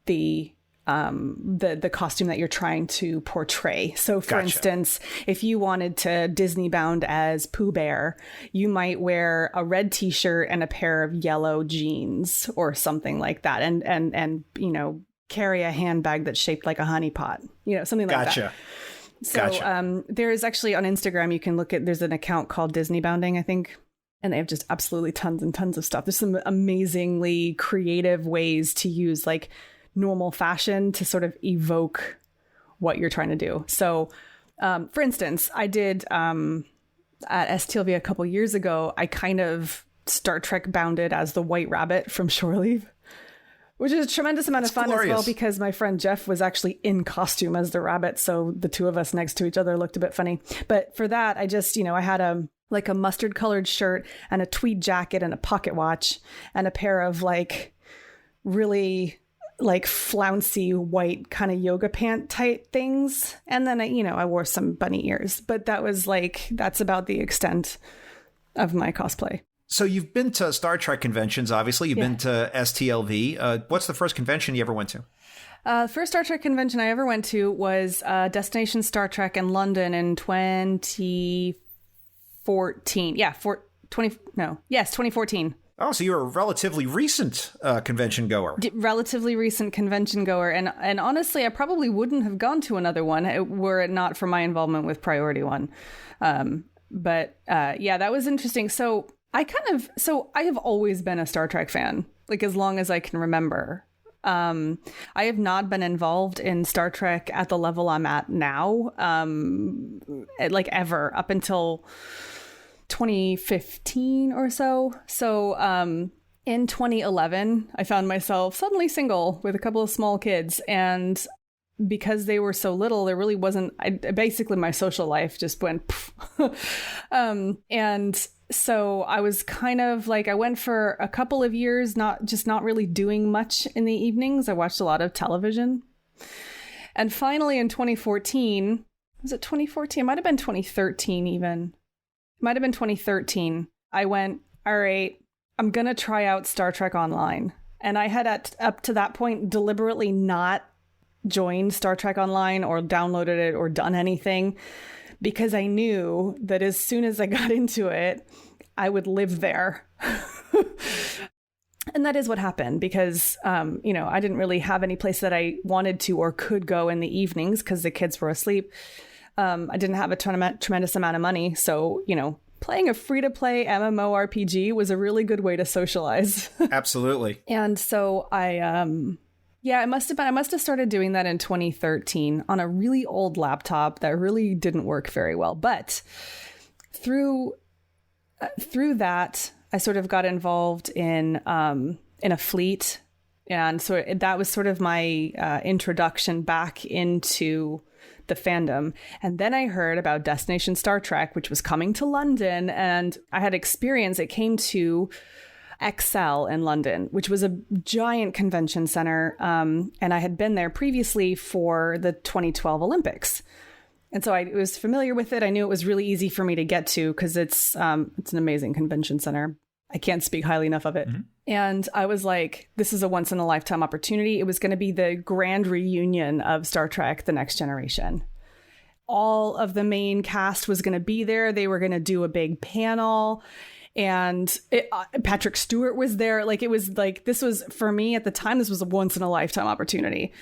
the costume that you're trying to portray. So for instance, if you wanted to Disney bound as Pooh Bear, you might wear a red t-shirt and a pair of yellow jeans or something like that. And carry a handbag that's shaped like a honeypot, something like that. So there's actually on Instagram, you can look at, there's an account called Disney Bounding, I think. And they have just absolutely tons and tons of stuff. There's some amazingly creative ways to use like normal fashion to sort of evoke what you're trying to do. So, for instance, I did at STLV a couple years ago, I kind of Star Trek bounded as the White Rabbit from Shore Leave, which is a tremendous amount of fun as well, because my friend Jeff was actually in costume as the rabbit. So the two of us next to each other looked a bit funny. But for that, I just, I had a mustard colored shirt and a tweed jacket and a pocket watch and a pair of like really like flouncy white kind of yoga pant type things. And then I wore some bunny ears, but that's about the extent of my cosplay. So you've been to Star Trek conventions, obviously. You've been to STLV. What's the first convention you ever went to? The first Star Trek convention I ever went to was Destination Star Trek in London in 2014. Yeah, 2014. Oh, so you're a relatively recent convention goer. Relatively recent convention goer. And honestly, I probably wouldn't have gone to another one were it not for my involvement with Priority One. But that was interesting. So I have always been a Star Trek fan, like as long as I can remember. I have not been involved in Star Trek at the level I'm at now, like ever, up until 2015 or so. So in 2011, I found myself suddenly single with a couple of small kids. And because they were so little, there really wasn't, basically my social life just went and so I was kind of like, I went for a couple of years, not really doing much in the evenings. I watched a lot of television. And finally in 2014, was it 2014? It might have been 2013 even. It might have been 2013. I went, all right, I'm going to try out Star Trek Online. And I had up to that point deliberately not joined Star Trek Online or downloaded it or done anything, because I knew that as soon as I got into it, I would live there. And that is what happened, because, I didn't really have any place that I wanted to or could go in the evenings because the kids were asleep. I didn't have a tremendous amount of money. So, playing a free-to-play MMORPG was a really good way to socialize. Absolutely. And so I must have started doing that in 2013 on a really old laptop that really didn't work very well. But through that, I sort of got involved in a fleet. And so that was sort of my introduction back into the fandom. And then I heard about Destination Star Trek, which was coming to London. And I had experience. It came to XL in London, which was a giant convention center. And I had been there previously for the 2012 Olympics. And so I was familiar with it. I knew it was really easy for me to get to because it's an amazing convention center. I can't speak highly enough of it. Mm-hmm. And I was like, this is a once in a lifetime opportunity. It was going to be the grand reunion of Star Trek: The Next Generation. All of the main cast was going to be there. They were going to do a big panel. And Patrick Stewart was there. Like, it was like, this was, for me at the time, this was a once in a lifetime opportunity.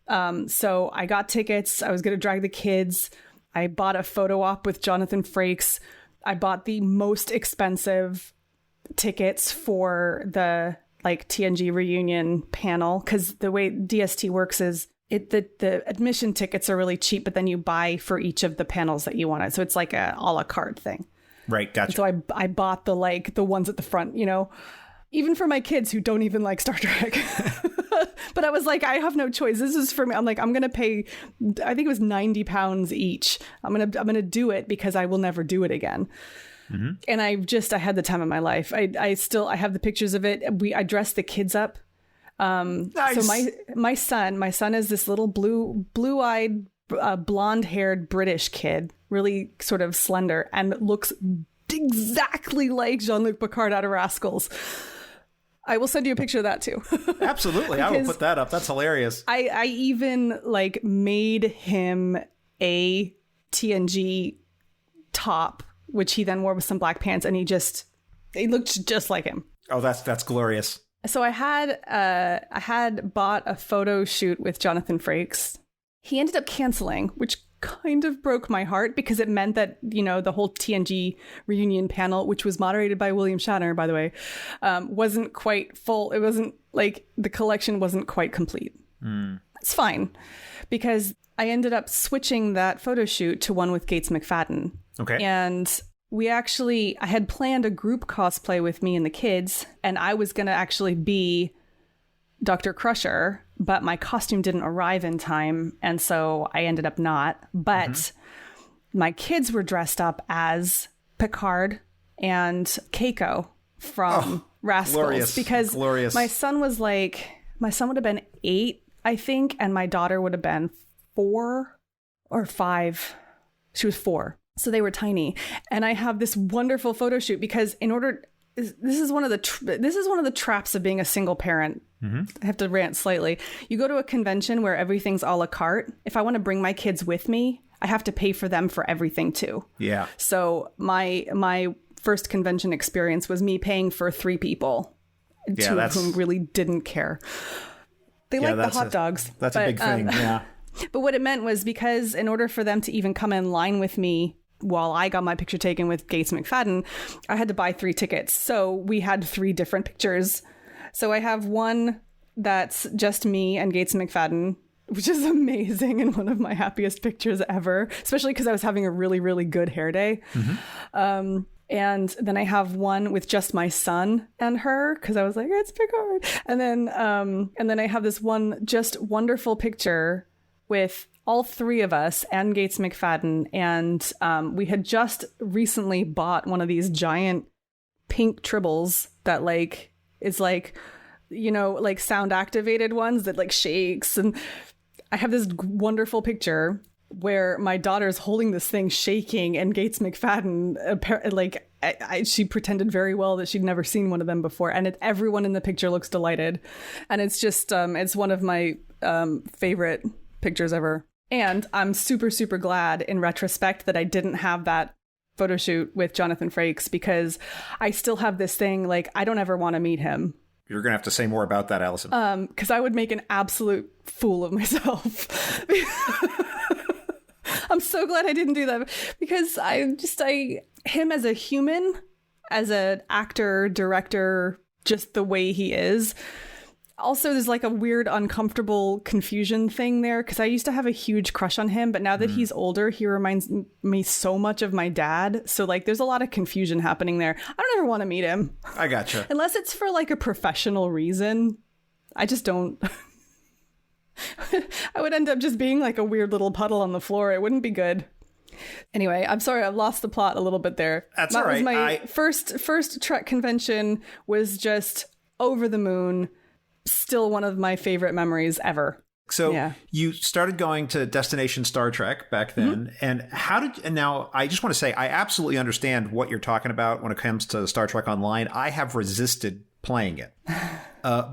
So I got tickets. I was going to drag the kids. I bought a photo op with Jonathan Frakes. I bought the most expensive tickets for the TNG reunion panel, because the way DST works is the admission tickets are really cheap, but then you buy for each of the panels that you wanted. So it's like a la carte thing. Right, gotcha. And so I bought the ones at the front, even for my kids who don't even like Star Trek. But I was like, I have no choice. This is for me. I'm like, I'm going to pay, I think it was £90 each. I'm going to do it because I will never do it again. Mm-hmm. And I had the time of my life. I have the pictures of it. I dressed the kids up. Nice. So my son is this little blue-eyed, blonde-haired British kid, really sort of slender, and looks exactly like Jean-Luc Picard out of Rascals. I will send you a picture of that too. Absolutely. I will put that up. That's hilarious. I even made him a TNG top, which he then wore with some black pants, and he looked just like him. Oh, that's glorious. So I had bought a photo shoot with Jonathan Frakes. He ended up canceling, which kind of broke my heart, because it meant that, the whole TNG reunion panel, which was moderated by William Shatner, by the way, wasn't quite full. It wasn't the collection wasn't quite complete. It's fine, because I ended up switching that photo shoot to one with Gates McFadden. Okay. And I had planned a group cosplay with me and the kids, and I was going to actually be Dr. Crusher, but my costume didn't arrive in time, and so I ended up not. But my kids were dressed up as Picard and Keiko from Rascals. Glorious. Because glorious. My son was like, My son would have been 8, I think, and my daughter would have been 4 or 5. She was 4. So they were tiny. And I have this wonderful photo shoot because this is one of the traps of being a single parent. I have to rant slightly. You go to a convention where everything's a la carte. If I want to bring my kids with me, I have to pay for them for everything too. Yeah. So my first convention experience was me paying for 3 people, 2 of whom really didn't care. They like the hot dogs. That's a big thing. Yeah. But what it meant was because in order for them to even come in line with me while I got my picture taken with Gates McFadden, I had to buy 3 tickets. So we had 3 different pictures. So I have one that's just me and Gates McFadden, which is amazing and one of my happiest pictures ever, especially because I was having a really, really good hair day. And then I have one with just my son and her because I was like, it's Picard. And then I have this one just wonderful picture with all 3 of us and Gates McFadden. And we had just recently bought one of these giant pink tribbles that is sound activated ones that shakes. And I have this wonderful picture where my daughter's holding this thing shaking and Gates McFadden, she pretended very well that she'd never seen one of them before. And everyone in the picture looks delighted. And it's just, it's one of my favorite pictures ever. And I'm super, super glad in retrospect that I didn't have that photo shoot with Jonathan Frakes because I still have this thing, I don't ever want to meet him. You're going to have to say more about that, Alison. Because I would make an absolute fool of myself. I'm so glad I didn't do that because him as a human, as an actor, director, just the way he is. Also, there's a weird, uncomfortable confusion thing there because I used to have a huge crush on him. But now that he's older, he reminds me so much of my dad. So there's a lot of confusion happening there. I don't ever want to meet him. I gotcha. Unless it's for a professional reason. I just don't. I would end up just being a weird little puddle on the floor. It wouldn't be good. Anyway, I'm sorry, I've lost the plot a little bit there. That's all right. My first Trek convention was just over the moon. Still one of my favorite memories ever. So you started going to Destination Star Trek back then. And now I just want to say, I absolutely understand what you're talking about when it comes to Star Trek Online. I have resisted playing it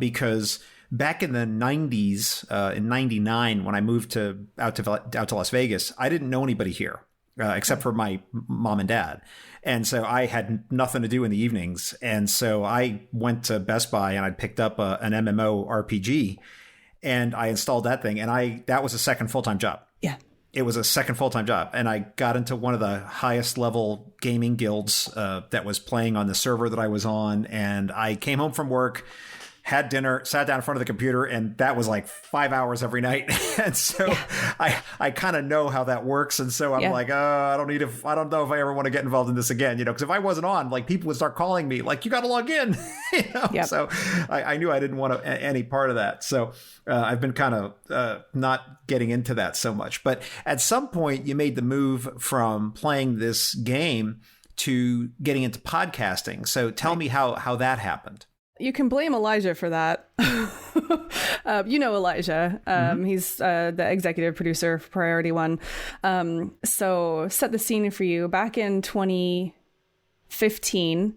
because back in the 90s, in 99, when I moved out to Las Vegas, I didn't know anybody here except for my mom and dad. And so I had nothing to do in the evenings. And so I went to Best Buy and I picked up an MMO RPG and I installed that thing. And that was a second full-time job. Yeah. It was a second full-time job. And I got into one of the highest level gaming guilds that was playing on the server that I was on. And I came home from work, had dinner, sat down in front of the computer, and that was 5 hours every night. And so I kind of know how that works. And so I'm I don't know if I ever want to get involved in this again, because if I wasn't on, people would start calling me you got to log in, So I knew I didn't want any part of that. So I've been kind of not getting into that so much. But at some point you made the move from playing this game to getting into podcasting. So tell me how that happened. You can blame Elijah for that. Elijah. He's the executive producer for Priority One. So set the scene for you. Back in 2015,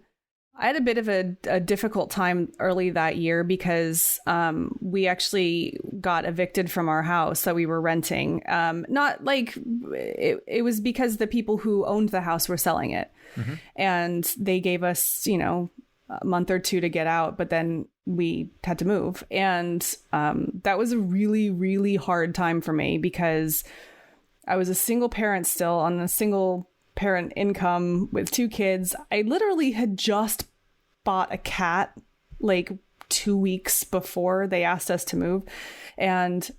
I had a bit of a difficult time early that year because we actually got evicted from our house that we were renting. It was because the people who owned the house were selling it. And they gave us, a month or 2 to get out, but then we had to move. And that was a really, really hard time for me because I was a single parent still on a single parent income with 2 kids. I literally had just bought a cat 2 weeks before they asked us to move. And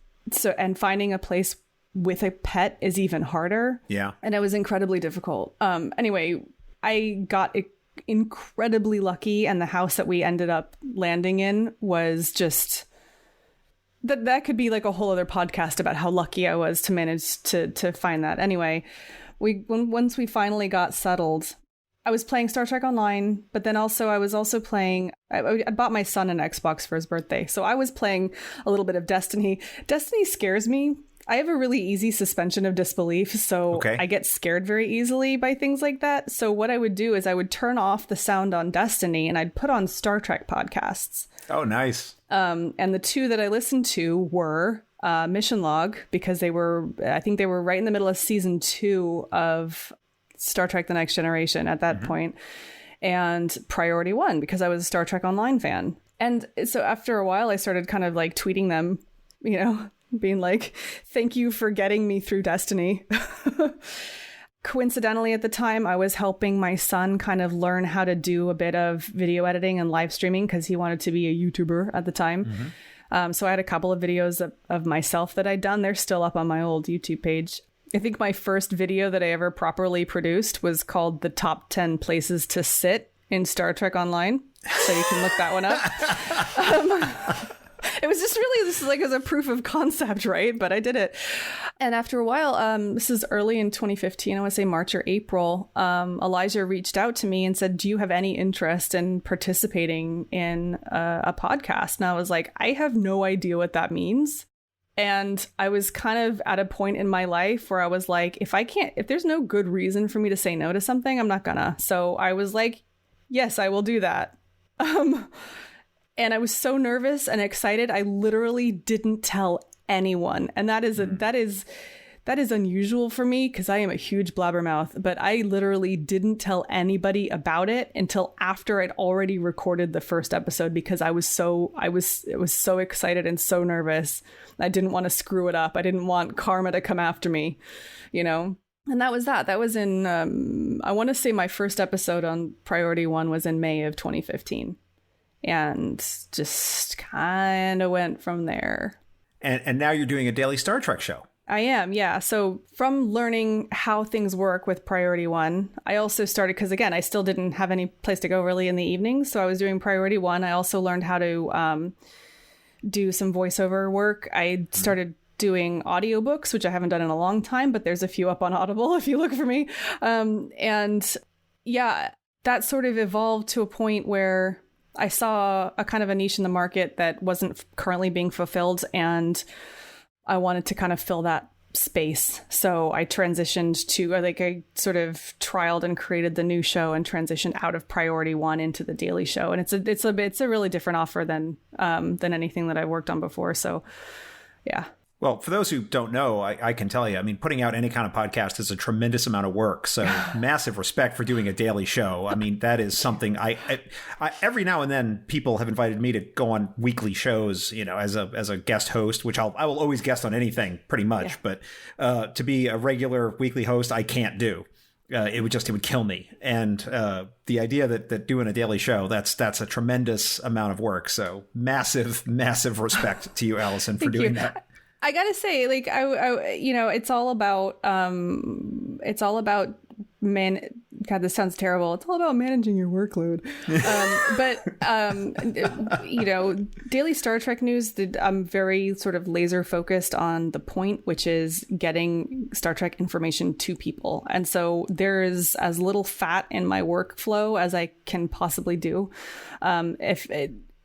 finding a place with a pet is even harder. Yeah. And it was incredibly difficult. Anyway, I got incredibly lucky, and the house that we ended up landing in was just that could be a whole other podcast about how lucky I was to manage to find that. Anyway, once we finally got settled, I was playing Star Trek Online, but then also I was also playing, I bought my son an Xbox for his birthday. So I was playing a little bit of Destiny. Destiny scares me. I have a really easy suspension of disbelief, so I get scared very easily by things like that. So what I would do is I would turn off the sound on Destiny and I'd put on Star Trek podcasts. Oh, nice. And the two that I listened to were Mission Log, because I think they were right in the middle of season 2 of Star Trek The Next Generation at that point, and Priority One, because I was a Star Trek Online fan. And so after a while, I started kind of like tweeting them, you know, being like, thank you for getting me through Destiny. Coincidentally, at the time, I was helping my son kind of learn how to do a bit of video editing and live streaming because he wanted to be a YouTuber at the time. So I had a couple of videos of myself that I'd done. They're still up on my old YouTube page. I think my first video that I ever properly produced was called The Top 10 Places to Sit in Star Trek Online. So you can look that one up. It was just really, this is like as a proof of concept, right? But I did it. And after a while, this is early in 2015, I want to say March or April, Elijah reached out to me and said, do you have any interest in participating in a podcast? And I was like, I have no idea what that means. And I was kind of at a point in my life where I was like, if there's no good reason for me to say no to something, I'm not gonna. So I was like, yes, I will do that. And I was so nervous and excited. I literally didn't tell anyone. And that is unusual for me because I am a huge blabbermouth, but I literally didn't tell anybody about it until after I'd already recorded the first episode, because I was so excited and so nervous. I didn't want to screw it up. I didn't want karma to come after me, you know? And that was that. That was in, I want to say my first episode on Priority One was in May of 2015. And just kind of went from there. And now you're doing a daily Star Trek show. I am, yeah. So from learning how things work with Priority One, I also started, because again, I still didn't have any place to go really in the evenings. So I was doing Priority One. I also learned how to do some voiceover work. I started doing audiobooks, which I haven't done in a long time, but there's a few up on Audible if you look for me. And yeah, that sort of evolved to a point where I saw a kind of a niche in the market that wasn't currently being fulfilled, and I wanted to kind of fill that space. So I transitioned to, I sort of trialed and created the new show and transitioned out of Priority One into the daily show. And it's a really different offer than anything that I've worked on before. So yeah. Well, for those who don't know, I can tell you, I mean, putting out any kind of podcast is a tremendous amount of work. So massive respect for doing a daily show. I mean, that is something I every now and then people have invited me to go on weekly shows, you know, as a guest host, which I will always guest on anything pretty much. Yeah. But to be a regular weekly host, I can't do. It would kill me. And the idea that doing a daily show, that's a tremendous amount of work. So massive respect to you, Alison, for doing that. I gotta say, like, I you know, it's all about God, this sounds terrible. It's all about managing your workload. But you know, daily Star Trek news, I'm very sort of laser focused on the point, which is getting Star Trek information to people. And so there is as little fat in my workflow as I can possibly do.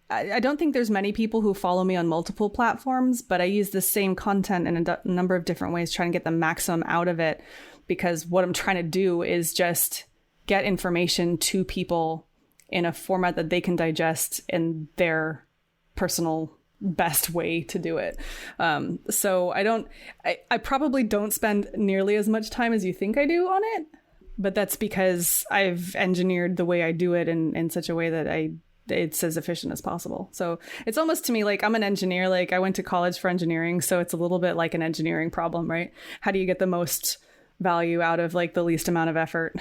I don't think there's many people who follow me on multiple platforms, but I use the same content in a number of different ways, trying to get the maximum out of it, because what I'm trying to do is just get information to people in a format that they can digest in their personal best way to do it. So I probably don't spend nearly as much time as you think I do on it, but that's because I've engineered the way I do it in such a way that it's as efficient as possible. So it's almost to me like I'm an engineer. Like I went to college for engineering, so it's a little bit like an engineering problem, right? How do you get the most value out of like the least amount of effort?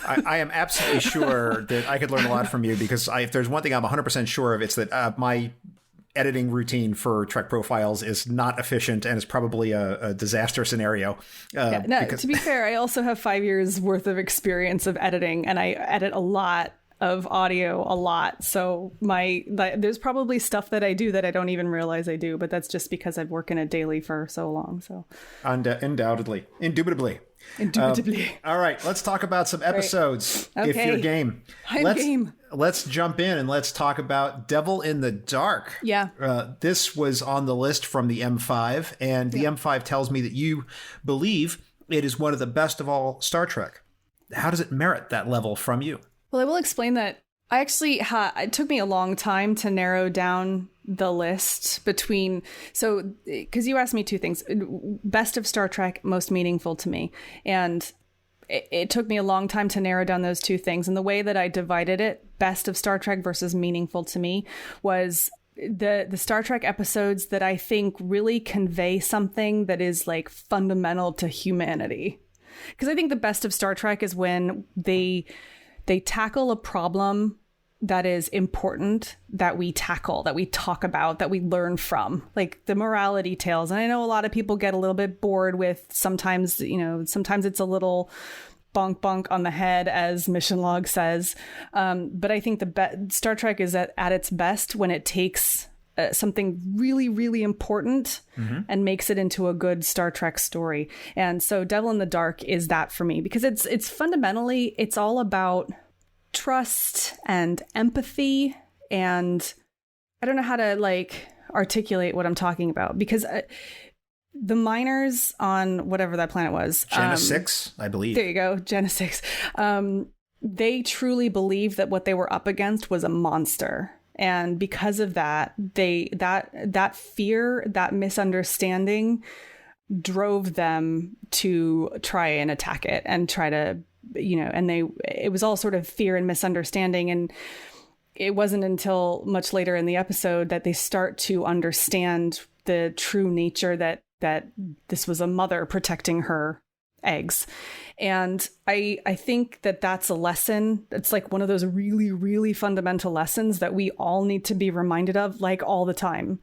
I am absolutely sure that I could learn a lot from you, because if there's one thing I'm 100% sure of, it's that my editing routine for Trek Profiles is not efficient and is probably a disaster scenario. To be fair, I also have 5 years worth of experience of editing, and I edit a lot of audio a lot. So there's probably stuff that I do that I don't even realize I do, but that's just because I've worked in it daily for so long. So indubitably. Indubitably. All right, let's talk about some episodes, if you're game. I'm game. Let's jump in and let's talk about Devil in the Dark. Yeah. This was on the list from the M5, and the M5 tells me that you believe it is one of the best of all Star Trek. How does it merit that level from you? Well, I will explain that I actually it took me a long time to narrow down the list between, so because you asked me two things, best of Star Trek, most meaningful to me, and it took me a long time to narrow down those two things. And the way that I divided it, best of Star Trek versus meaningful to me, was the Star Trek episodes that I think really convey something that is like fundamental to humanity. Because I think the best of Star Trek is when they tackle a problem that is important, that we tackle, that we talk about, that we learn from, like the morality tales. And I know a lot of people get a little bit bored with sometimes it's a little bonk on the head, as Mission Log says. But I think Star Trek is at its best when it takes something really, really important and makes it into a good Star Trek story. And so Devil in the Dark is that for me, because it's fundamentally, it's all about trust and empathy, and I don't know how to like articulate what I'm talking about, because the miners on whatever that planet was, Genesis 6, I believe. There you go, Genesis 6. They truly believed that what they were up against was a monster. And because of that, that fear, that misunderstanding drove them to try and attack it and try to, and it was all sort of fear and misunderstanding. And it wasn't until much later in the episode that they start to understand the true nature that this was a mother protecting her eggs. And I think that that's a lesson. It's like one of those really, really fundamental lessons that we all need to be reminded of, like all the time,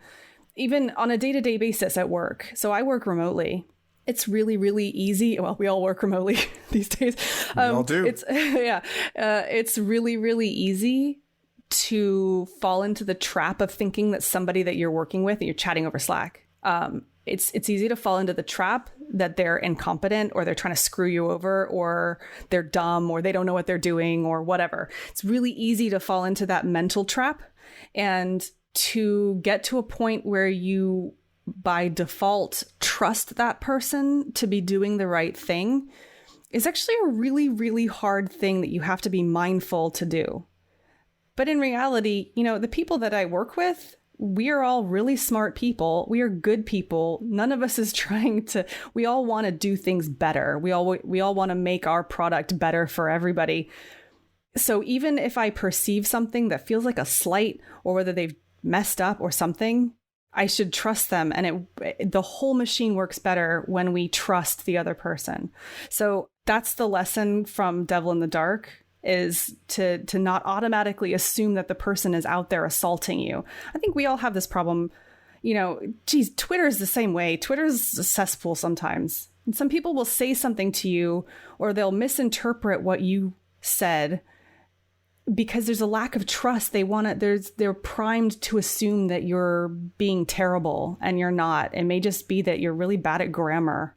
even on a day-to-day basis at work. So I work remotely. It's really, really easy. Well, we all work remotely these days. We all do. It's really, really easy to fall into the trap of thinking that somebody that you're working with, that you're chatting over Slack, it's easy to fall into the trap that they're incompetent, or they're trying to screw you over, or they're dumb, or they don't know what they're doing, or whatever. It's really easy to fall into that mental trap, and to get to a point where you, by default, trust that person to be doing the right thing is actually a really, really hard thing that you have to be mindful to do. But in reality, the people that I work with, we are all really smart people. We are good people. None of us is we all want to do things better. We all want to make our product better for everybody. So even if I perceive something that feels like a slight, or whether they've messed up or something, I should trust them. And the whole machine works better when we trust the other person. So that's the lesson from Devil in the Dark, is to not automatically assume that the person is out there assaulting you. I think we all have this problem. Twitter is the same way. Twitter is a cesspool sometimes. And some people will say something to you, or they'll misinterpret what you said, because there's a lack of trust. They're primed to assume that you're being terrible, and you're not. It may just be that you're really bad at grammar.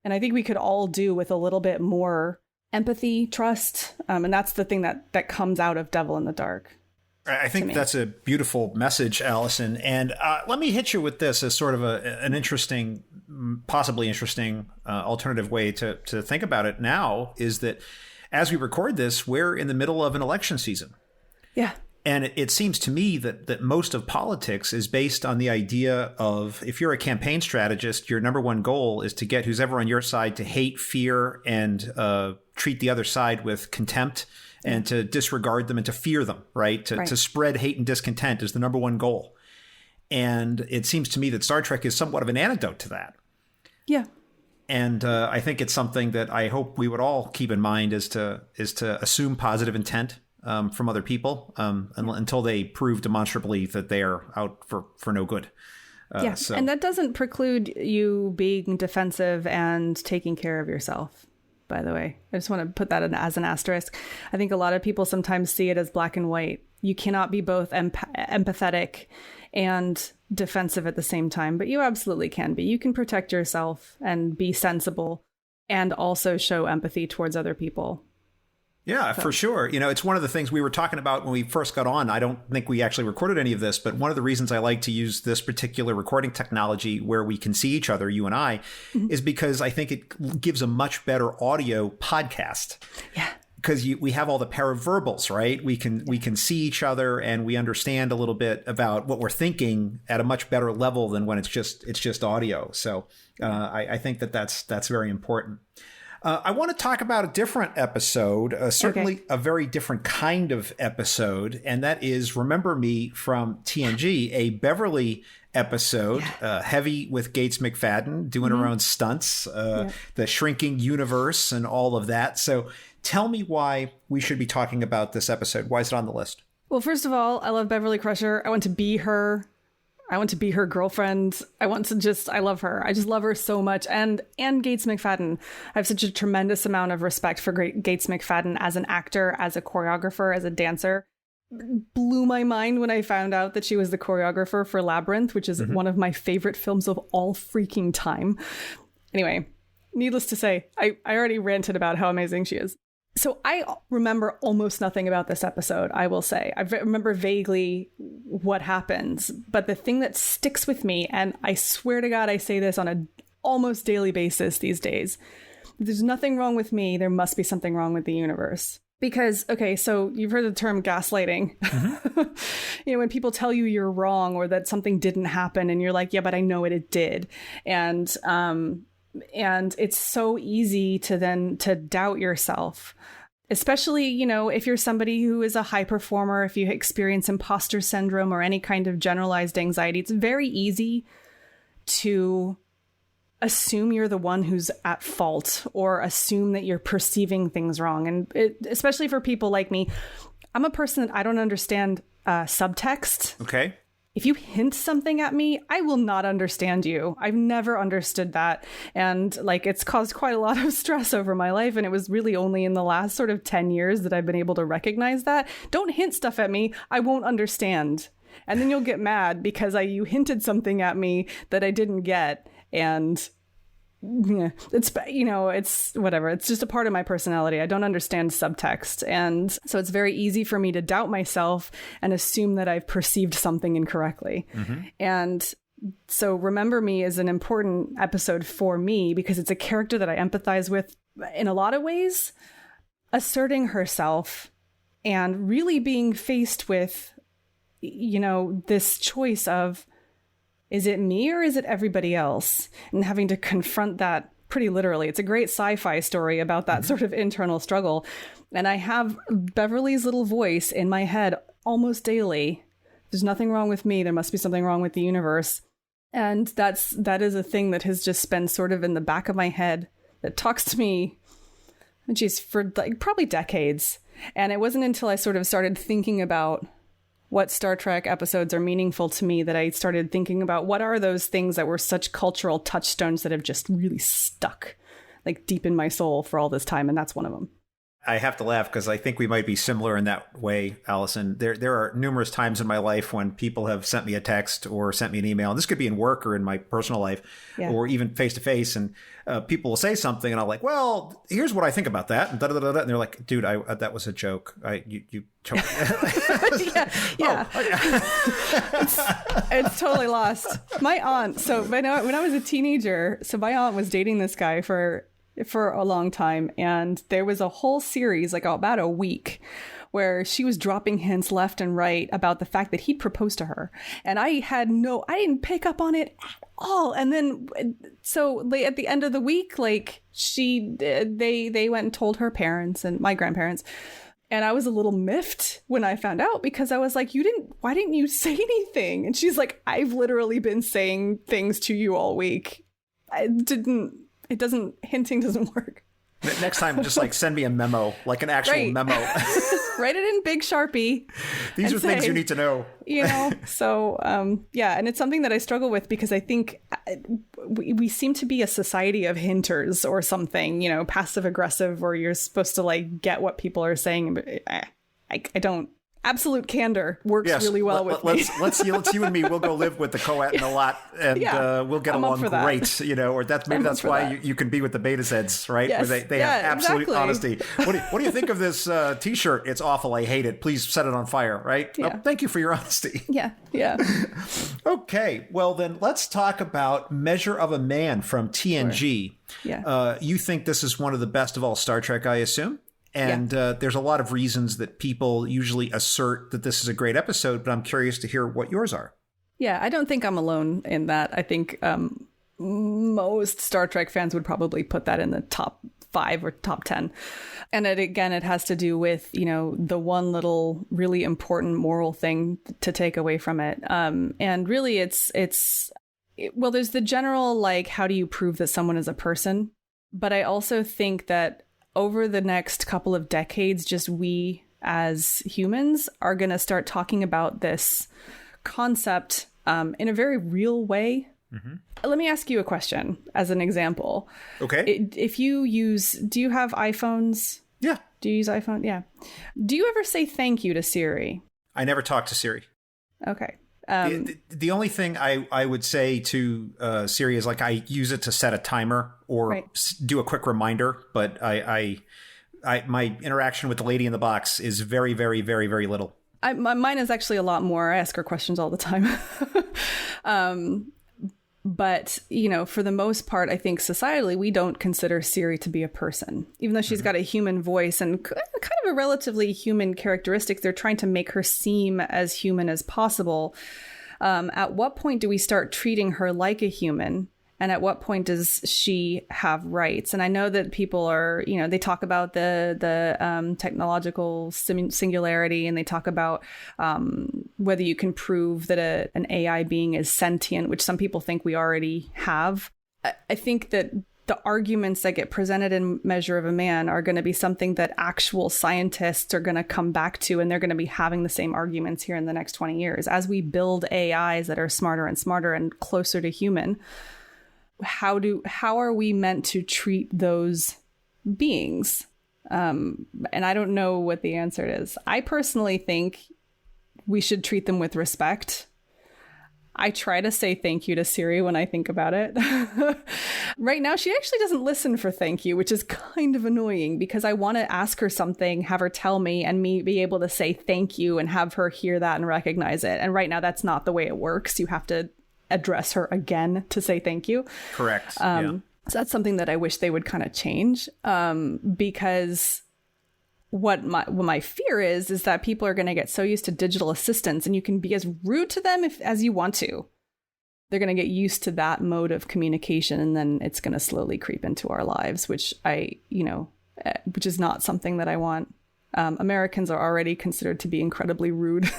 And I think we could all do with a little bit more empathy, trust. And that's the thing that comes out of Devil in the Dark. I think that's a beautiful message, Alison. And let me hit you with this as sort of an interesting, possibly interesting alternative way to think about it now, is that as we record this, we're in the middle of an election season. Yeah. And it seems to me that most of politics is based on the idea of, if you're a campaign strategist, your number one goal is to get who's ever on your side to hate, fear, and treat the other side with contempt, and to disregard them and to fear them, right? To spread hate and discontent is the number one goal. And it seems to me that Star Trek is somewhat of an antidote to that. Yeah. And I think it's something that I hope we would all keep in mind, is to assume positive intent from other people until they prove demonstrably that they are out for no good. And that doesn't preclude you being defensive and taking care of yourself, by the way. I just want to put that in as an asterisk. I think a lot of people sometimes see it as black and white. You cannot be both empathetic and defensive at the same time, but you absolutely can be. You can protect yourself and be sensible and also show empathy towards other people. Yeah, for sure. It's one of the things we were talking about when we first got on. I don't think we actually recorded any of this, but one of the reasons I like to use this particular recording technology where we can see each other, you and I, is because I think it gives a much better audio podcast. Yeah. Because we have all the paraverbals, right? We can see each other and we understand a little bit about what we're thinking at a much better level than when it's just audio. So I think that's very important. I want to talk about a different episode, certainly a very different kind of episode, and that is Remember Me from TNG, a Beverly episode, heavy with Gates McFadden doing her own stunts, the shrinking universe and all of that. So tell me why we should be talking about this episode. Why is it on the list? Well, first of all, I love Beverly Crusher. I want to be her. I want to be her girlfriend. I love her. I just love her so much. And Gates McFadden. I have such a tremendous amount of respect for Gates McFadden as an actor, as a choreographer, as a dancer. Blew my mind when I found out that she was the choreographer for Labyrinth, which is one of my favorite films of all freaking time. Anyway, needless to say, I already ranted about how amazing she is. So I remember almost nothing about this episode, I will say. I remember vaguely what happens, but the thing that sticks with me, and I swear to God I say this on an almost daily basis these days, if there's nothing wrong with me, there must be something wrong with the universe. Because, okay, so you've heard the term gaslighting. When people tell you you're wrong or that something didn't happen and you're like, yeah, but I know it did. And it's so easy to doubt yourself, especially, if you're somebody who is a high performer, if you experience imposter syndrome or any kind of generalized anxiety, it's very easy to assume you're the one who's at fault or assume that you're perceiving things wrong. And especially for people like me, I'm a person that I don't understand subtext. Okay. If you hint something at me, I will not understand you. I've never understood that. And it's caused quite a lot of stress over my life. And it was really only in the last sort of 10 years that I've been able to recognize that. Don't hint stuff at me. I won't understand. And then you'll get mad because you hinted something at me that I didn't get. And it's whatever. It's just a part of my personality. I don't understand subtext. And so it's very easy for me to doubt myself and assume that I've perceived something incorrectly. And so Remember Me is an important episode for me because it's a character that I empathize with in a lot of ways, asserting herself and really being faced with, this choice of, is it me or is it everybody else? And having to confront that pretty literally. It's a great sci-fi story about that sort of internal struggle. And I have Beverly's little voice in my head almost daily. There's nothing wrong with me. There must be something wrong with the universe. And that is a thing that has just been sort of in the back of my head that talks to me, for probably decades. And it wasn't until I sort of started thinking about what Star Trek episodes are meaningful to me that I started thinking about what are those things that were such cultural touchstones that have just really stuck deep in my soul for all this time. And that's one of them. I have to laugh because I think we might be similar in that way, Alison. There are numerous times in my life when people have sent me a text or sent me an email, and this could be in work or in my personal life or even face to face. And people will say something and I'm like, well, here's what I think about that. And, da-da-da-da-da. And they're like, dude, that was a joke. You choked. Yeah. It's totally lost. My aunt. So when I was a teenager, my aunt was dating this guy for a long time, and there was a whole series about a week where she was dropping hints left and right about the fact that he proposed to her, and I didn't pick up on it at all. And then at the end of the week, they went and told her parents and my grandparents, and I was a little miffed when I found out because I was like, why didn't you say anything? And she's like, I've literally been saying things to you all week. Hinting doesn't work. Next time, just send me a memo, an actual memo. Write it in big Sharpie. These are things you need to know. So, and it's something that I struggle with because I think we seem to be a society of hinters or something, passive aggressive, or you're supposed to get what people are saying. But I absolute candor works really well with me. Let's you and me. We'll go live with the co-ed in a lot, and we'll get along great. Or that's why you can be with the Beta Zeds, right? Yes. Where they have absolute honesty. What do you think of this T-shirt? It's awful. I hate it. Please set it on fire. Right? Yeah. Oh, thank you for your honesty. Yeah. Okay. Well, then let's talk about Measure of a Man from TNG. Sure. Yeah. You think this is one of the best of all Star Trek, I assume? And there's a lot of reasons that people usually assert that this is a great episode, but I'm curious to hear what yours are. Yeah, I don't think I'm alone in that. I think most Star Trek fans would probably put that in the top 5 or top 10. And it has to do with, the one little really important moral thing to take away from it. And really there's the general, like, how do you prove that someone is a person? But I also think that over the next couple of decades, just we as humans are going to start talking about this concept in a very real way. Mm-hmm. Let me ask you a question as an example. Okay. Do you have iPhones? Yeah. Do you use iPhone? Yeah. Do you ever say thank you to Siri? I never talk to Siri. Okay. The only thing I would say to Siri is, like, I use it to set a timer or do a quick reminder, but I my interaction with the lady in the box is very, very, very, very little. Mine is actually a lot more. I ask her questions all the time. But, for the most part, I think societally, we don't consider Siri to be a person, even though she's got a human voice and kind of a relatively human characteristics. They're trying to make her seem as human as possible. At what point do we start treating her like a human? And at what point does she have rights? And I know that people are, they talk about the technological singularity, and they talk about whether you can prove that an AI being is sentient, which some people think we already have. I think that the arguments that get presented in Measure of a Man are going to be something that actual scientists are going to come back to, and they're going to be having the same arguments here in the next 20 years. As we build AIs that are smarter and smarter and closer to human, how are we meant to treat those beings? And I don't know what the answer is. I personally think we should treat them with respect. I try to say thank you to Siri when I think about it. Right now, she actually doesn't listen for thank you, which is kind of annoying, because I want to ask her something, have her tell me, and me be able to say thank you and have her hear that and recognize it. And right now, that's not the way it works. You have to address her again to say thank you. Correct. So that's something that I wish they would kind of change, because what my fear is that people are going to get so used to digital assistants, and you can be as rude to them as you want to. They're going to get used to that mode of communication, and then it's going to slowly creep into our lives, which which is not something that I want. Americans are already considered to be incredibly rude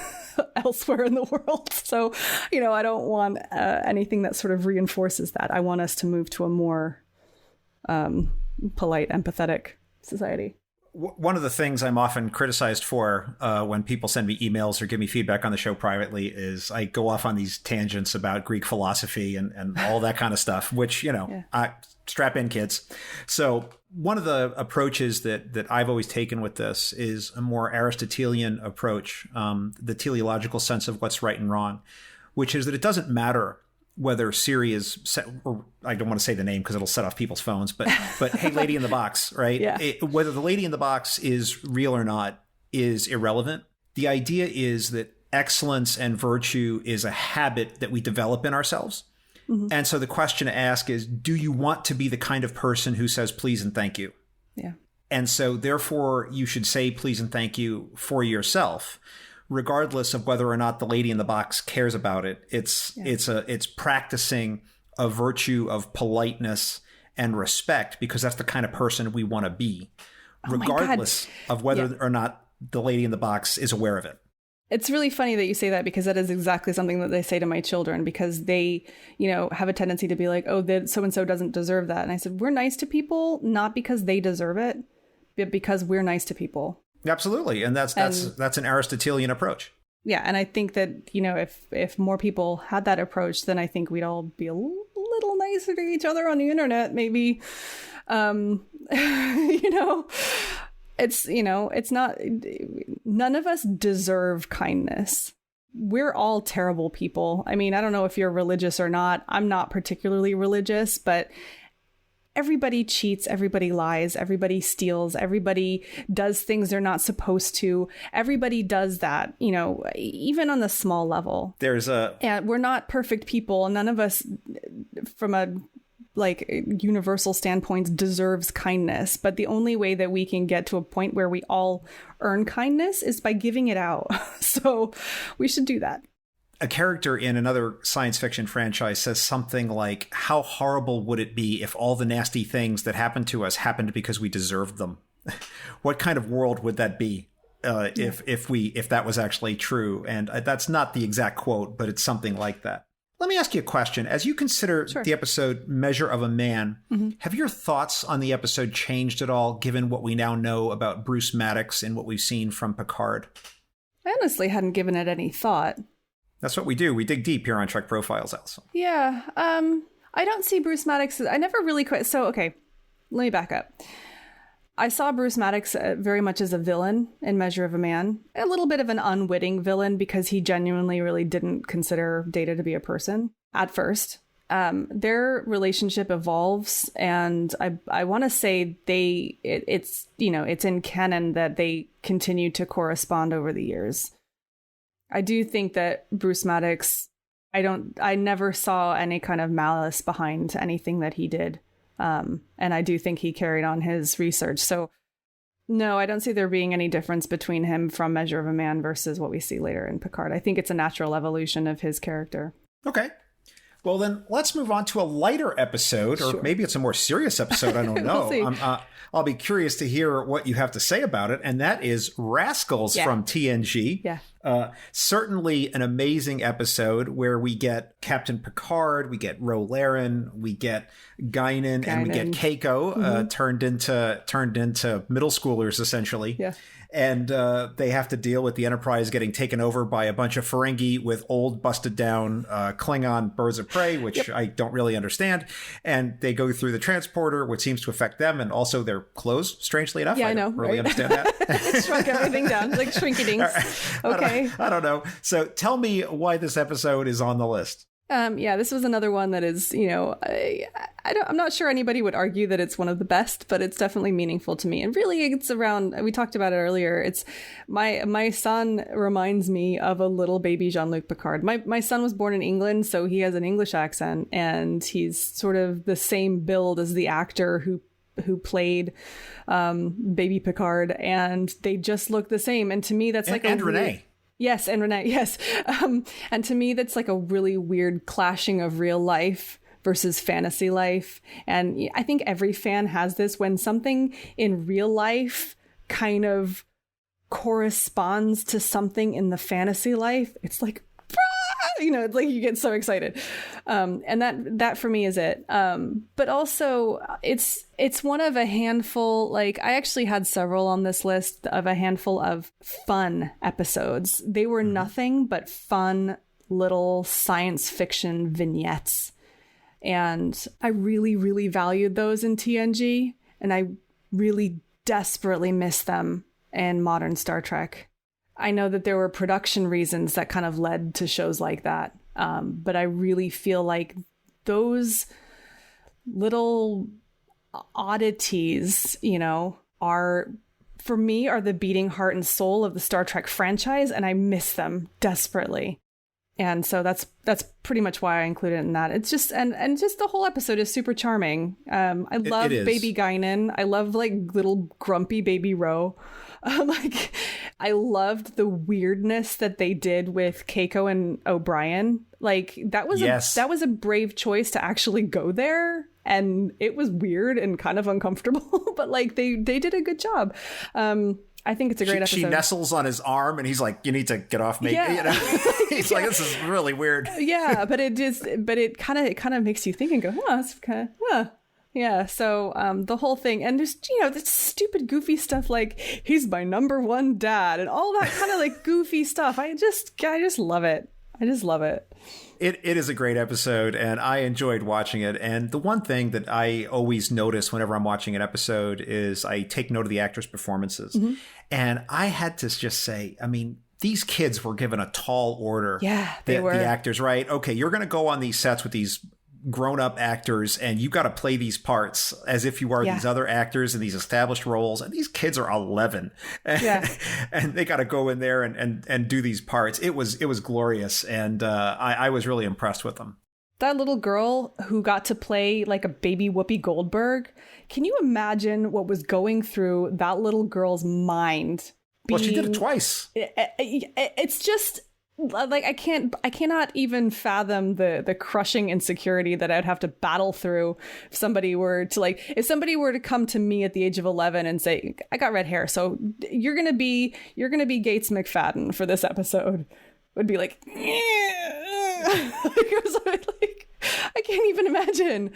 elsewhere in the world. So, I don't want anything that sort of reinforces that. I want us to move to a more polite, empathetic society. One of the things I'm often criticized for when people send me emails or give me feedback on the show privately is I go off on these tangents about Greek philosophy and all that kind of stuff, which, strap in, kids. So one of the approaches that I've always taken with this is a more Aristotelian approach, the teleological sense of what's right and wrong, which is that it doesn't matter whether Siri is set, or I don't want to say the name because it'll set off people's phones, but hey, lady in the box, right? Yeah. Whether the lady in the box is real or not is irrelevant. The idea is that excellence and virtue is a habit that we develop in ourselves. Mm-hmm. And so the question to ask is, do you want to be the kind of person who says please and thank you? Yeah. And so therefore you should say please and thank you for yourself, regardless of whether or not the lady in the box cares about it. It's practicing a virtue of politeness and respect, because that's the kind of person we want to be, regardless of whether or not the lady in the box is aware of it. It's really funny that you say that, because that is exactly something that they say to my children, because they, have a tendency to be like, oh, so-and-so doesn't deserve that. And I said, we're nice to people, not because they deserve it, but because we're nice to people. Absolutely. And that's an Aristotelian approach. Yeah. And I think that, if more people had that approach, then I think we'd all be a little nicer to each other on the internet, maybe. it's, it's not, none of us deserve kindness. We're all terrible people. I mean, I don't know if you're religious or not. I'm not particularly religious, but everybody cheats, everybody lies, everybody steals, everybody does things they're not supposed to. Everybody does that, even on the small level. And we're not perfect people. None of us, from a universal standpoint, deserves kindness. But the only way that we can get to a point where we all earn kindness is by giving it out. So we should do that. A character in another science fiction franchise says something like, how horrible would it be if all the nasty things that happened to us happened because we deserved them? What kind of world would that be if that was actually true? And that's not the exact quote, but it's something like that. Let me ask you a question. As you consider the episode Measure of a Man, have your thoughts on the episode changed at all, given what we now know about Bruce Maddox and what we've seen from Picard? I honestly hadn't given it any thought. That's what we do. We dig deep here on Trek Profiles, Alison. Yeah. I don't see Bruce Maddox. I never really quite. So, okay, let me back up. I saw Bruce Maddox very much as a villain in Measure of a Man. A little bit of an unwitting villain because he genuinely really didn't consider Data to be a person at first. Their relationship evolves, and I want to say it's in canon that they continue to correspond over the years. I do think that Bruce Maddox, I never saw any kind of malice behind anything that he did. And I do think he carried on his research. So no, I don't see there being any difference between him from Measure of a Man versus what we see later in Picard. I think it's a natural evolution of his character. Okay. Well, then let's move on to a lighter episode, or maybe it's a more serious episode. I don't know. We'll I'll be curious to hear what you have to say about it. And that is Rascals from TNG. Yeah. Certainly an amazing episode where we get Captain Picard, we get Ro Laren, we get Guinan, and we get Keiko turned into middle schoolers, essentially. Yeah. And they have to deal with the Enterprise getting taken over by a bunch of Ferengi with old, busted down Klingon birds of prey, which I don't really understand. And they go through the transporter, which seems to affect them, and also their clothes, strangely enough. Yeah, I know. Don't really understand that. It shrunk everything down, like shrinky-dinks. Okay. I don't know. So tell me why this episode is on the list. Yeah, this was another one that is, I'm not sure anybody would argue that it's one of the best, but it's definitely meaningful to me. And really, it's around, we talked about it earlier. It's my son reminds me of a little baby Jean-Luc Picard. My son was born in England, so he has an English accent, and he's sort of the same build as the actor who played baby Picard, and they just look the same. And to me, that's Renee. Yes, and Renee, yes. And to me, that's like a really weird clashing of real life versus fantasy life. And I think every fan has this when something in real life kind of corresponds to something in the fantasy life. It's like, it's like you get so excited. And that for me is it. But also it's one of a handful, I actually had several on this list of a handful of fun episodes. They were nothing but fun little science fiction vignettes. And I really, really valued those in TNG. And I really desperately miss them in modern Star Trek. I know that there were production reasons that kind of led to shows like that. But I really feel like those little oddities, are the beating heart and soul of the Star Trek franchise. And I miss them desperately. And so that's pretty much why I included it in that. It's just, and just the whole episode is super charming. I love baby Guinan. I love little grumpy baby Ro. I loved the weirdness that they did with Keiko and O'Brien. That was a brave choice to actually go there, and it was weird and kind of uncomfortable, but they did a good job. I think it's a great episode. She nestles on his arm, and he's like, "You need to get off me." Yeah. He's like, "This is really weird." Yeah, but it kind of makes you think and go, "Huh, that's kind of Yeah, so the whole thing, and just, this stupid goofy stuff like he's my number one dad and all that kind of goofy stuff. I just love it. I just love it. It is a great episode, and I enjoyed watching it. And the one thing that I always notice whenever I'm watching an episode is I take note of the actors' performances. Mm-hmm. And I had to just say, I mean, these kids were given a tall order. Yeah, they were. The actors, right? Okay, you're going to go on these sets with these grown-up actors, and you got to play these parts as if you are these other actors in these established roles. And these kids are 11, and they got to go in there and do these parts. It was glorious, and I was really impressed with them. That little girl who got to play like a baby Whoopi Goldberg. Can you imagine what was going through that little girl's mind? Well, she did it twice. It's just like I cannot even fathom the crushing insecurity that I'd have to battle through if somebody were to come to me at the age of 11 and say, I got red hair, so you're gonna be Gates McFadden for this episode. Would be like, I can't even imagine.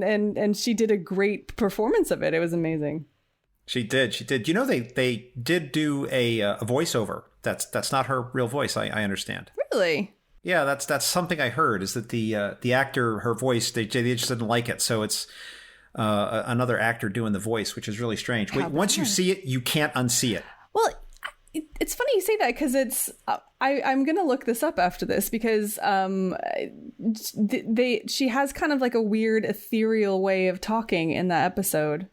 And she did a great performance of it. It was amazing. She did. You know, they did do a voiceover. That's not her real voice. I understand. Really? Yeah, that's something I heard. Is that the actor, her voice, they just didn't like it, so it's another actor doing the voice, which is really strange. Once you see it, you can't unsee it. Well, it's funny you say that because it's. I'm gonna look this up after this because she has kind of like a weird ethereal way of talking in that episode.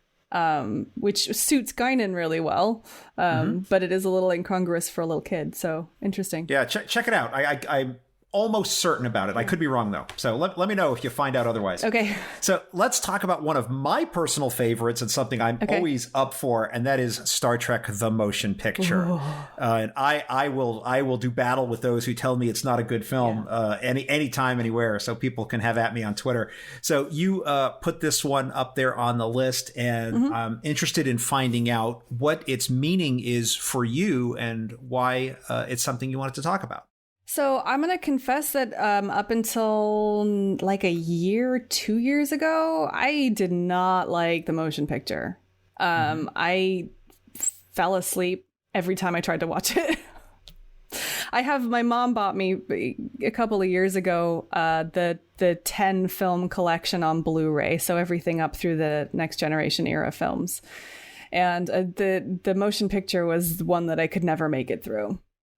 Which suits Guinan really well, but it is a little incongruous for a little kid. So interesting. Yeah, check it out. I'm almost certain about it. I could be wrong, though. So let me know if you find out otherwise. Okay. So let's talk about one of my personal favorites and something I'm always up for, and that is Star Trek: The Motion Picture. And I will do battle with those who tell me it's not a good film anytime, anywhere, so people can have at me on Twitter. So you put this one up there on the list, and I'm interested in finding out what its meaning is for you and why it's something you wanted to talk about. So I'm going to confess that up until like a year, 2 years ago, I did not like the motion picture. I fell asleep every time I tried to watch it. My mom bought me a couple of years ago the 10 film collection on Blu-ray. So everything up through the Next Generation era films. And the motion picture was one that I could never make it through.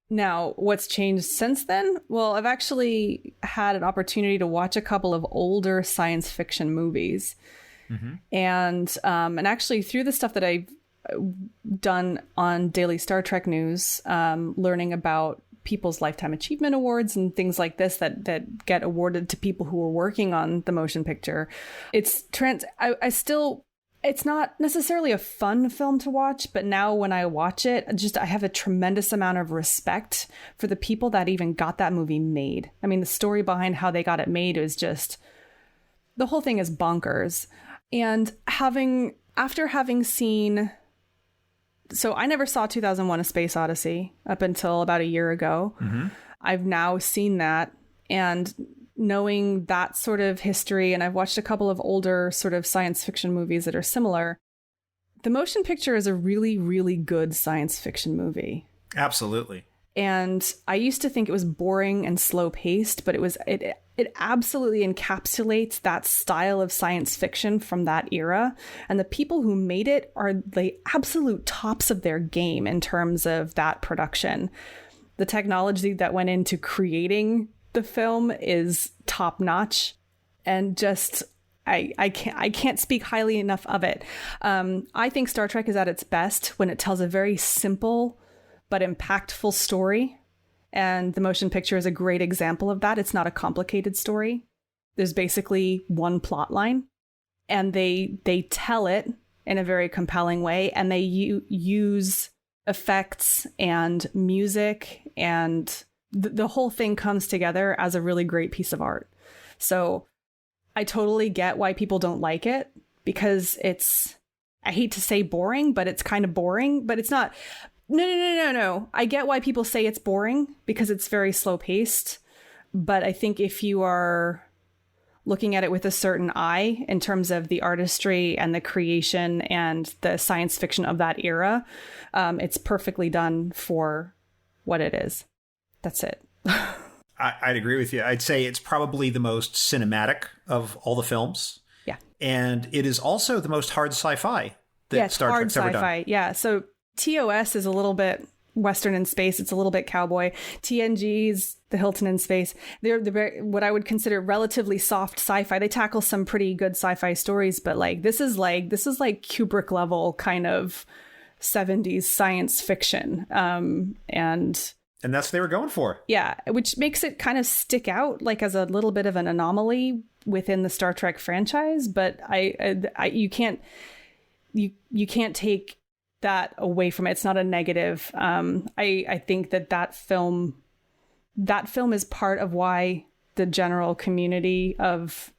Now, what's changed since then? Well, I've actually had an opportunity to watch a couple of older science fiction movies. And actually through the stuff that I've done on Daily Star Trek News, learning about people's Lifetime Achievement Awards and things like this that get awarded to people who are working on the motion picture. It's not necessarily a fun film to watch, but now when I watch it, I have a tremendous amount of respect for the people that even got that movie made. I mean, the story behind how they got it made is just, the whole thing is bonkers. And after having seen, so I never saw 2001: A Space Odyssey up until about a year ago. I've now seen that, and knowing that sort of history, and I've watched a couple of older sort of science fiction movies that are similar. The motion picture is a really, really good science fiction movie. Absolutely. And I used to think it was boring and slow paced, but it absolutely encapsulates that style of science fiction from that era. And the people who made it are the absolute tops of their game in terms of that production. The technology that went into creating the film is top notch, and just I can't speak highly enough of it. I think Star Trek is at its best when it tells a very simple but impactful story, and the motion picture is a great example of that. It's not a complicated story. There's basically one plot line, and they tell it in a very compelling way, and they use effects and music, and the whole thing comes together as a really great piece of art. So I totally get why people don't like it, because it's, I hate to say boring, but it's kind of boring, but it's not. No. I get why people say it's boring, because it's very slow paced. But I think if you are looking at it with a certain eye in terms of the artistry and the creation and the science fiction of that era, it's perfectly done for what it is. That's it. I'd agree with you. I'd say it's probably the most cinematic of all the films. Yeah. And it is also the most hard sci-fi that it's Star hard Trek's ever sci-fi. done. Yeah. So TOS is a little bit Western in space. It's a little bit cowboy. TNG's the Hilton in space. They're very, what I would consider relatively soft sci-fi. They tackle some pretty good sci-fi stories, but this is like Kubrick level kind of 70s science fiction. And that's what they were going for. Yeah, which makes it kind of stick out as a little bit of an anomaly within the Star Trek franchise. But you can't take that away from it. It's not a negative. I think that film is part of why the general community of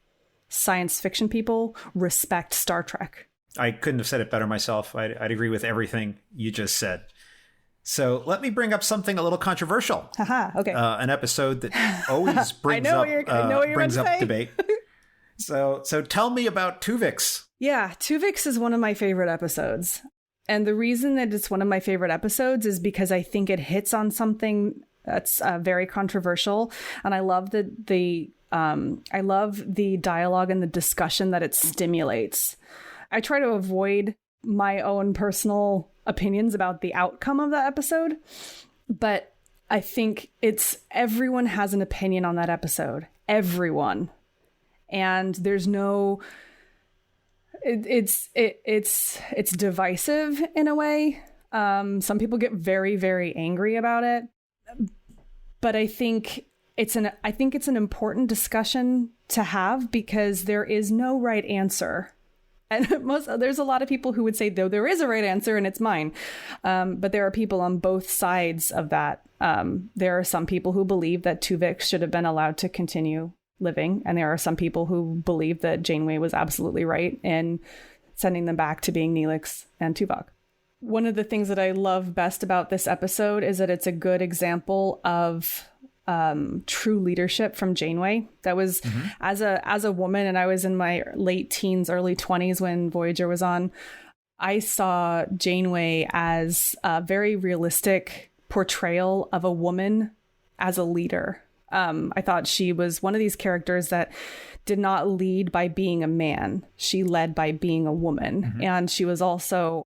science fiction people respect Star Trek. I couldn't have said it better myself. I'd agree with everything you just said. So let me bring up something a little controversial. Okay. An episode that always brings up debate. So tell me about Tuvix. Yeah, Tuvix is one of my favorite episodes. And the reason that it's one of my favorite episodes is because I think it hits on something that's very controversial. And I love the dialogue and the discussion that it stimulates. I try to avoid my own personal opinions about the outcome of that episode, but I think everyone has an opinion on that episode. Everyone. And there's no... It's divisive in a way. Some people get very, very angry about it, but I think it's an important discussion to have because there is no right answer. And there's a lot of people who would say, though, there is a right answer and it's mine. But there are people on both sides of that. There are some people who believe that Tuvix should have been allowed to continue living. And there are some people who believe that Janeway was absolutely right in sending them back to being Neelix and Tuvok. One of the things that I love best about this episode is that it's a good example of true leadership from Janeway. That was as a woman, and I was in my late teens, early 20s when Voyager was on. I saw Janeway as a very realistic portrayal of a woman as a leader. I thought she was one of these characters that did not lead by being a man. She led by being a woman. And she was also,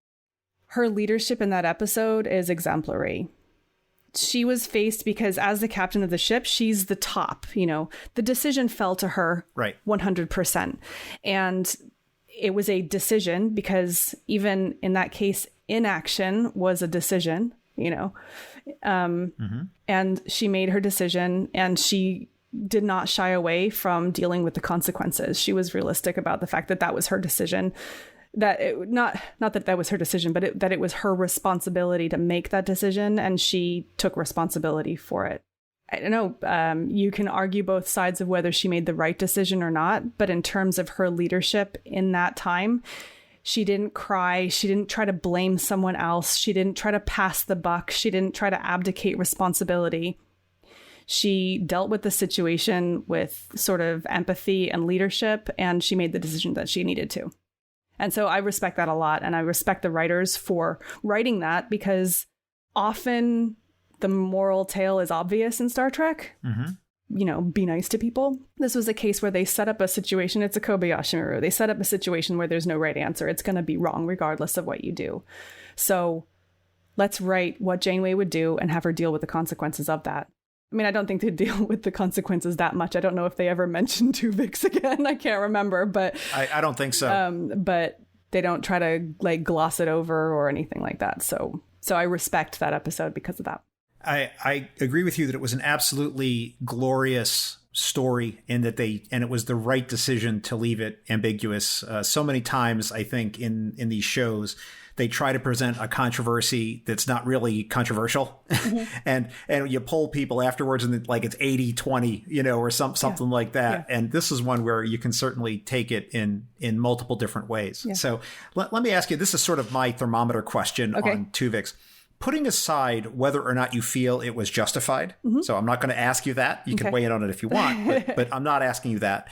her leadership in that episode is exemplary. She was faced because as the captain of the ship, she's the top, the decision fell to her. Right. 100%. And it was a decision because even in that case, inaction was a decision, and she made her decision and she did not shy away from dealing with the consequences. She was realistic about the fact that that was her decision, that not that was her decision, but that it was her responsibility to make that decision. And she took responsibility for it. I don't know. You can argue both sides of whether she made the right decision or not. But in terms of her leadership in that time, she didn't cry. She didn't try to blame someone else. She didn't try to pass the buck. She didn't try to abdicate responsibility. She dealt with the situation with sort of empathy and leadership, and she made the decision that she needed to. And so I respect that a lot. And I respect the writers for writing that because often the moral tale is obvious in Star Trek. Be nice to people. This was a case where they set up a situation. It's a Kobayashi Maru. They set up a situation where there's no right answer. It's going to be wrong regardless of what you do. So let's write what Janeway would do and have her deal with the consequences of that. I mean, I don't think they deal with the consequences that much. I don't know if they ever mentioned Tuvix again. I can't remember, but I don't think so. But they don't try to gloss it over or anything like that. So I respect that episode because of that. I agree with you that it was an absolutely glorious story and it was the right decision to leave it ambiguous. So many times, I think in these shows, they try to present a controversy that's not really controversial. and you poll people afterwards and it's 80-20, or something like that. Yeah. And this is one where you can certainly take it in multiple different ways. Yeah. So let me ask you, this is sort of my thermometer question on Tuvix. Putting aside whether or not you feel it was justified, so I'm not going to ask you that. You can weigh in on it if you want, but I'm not asking you that.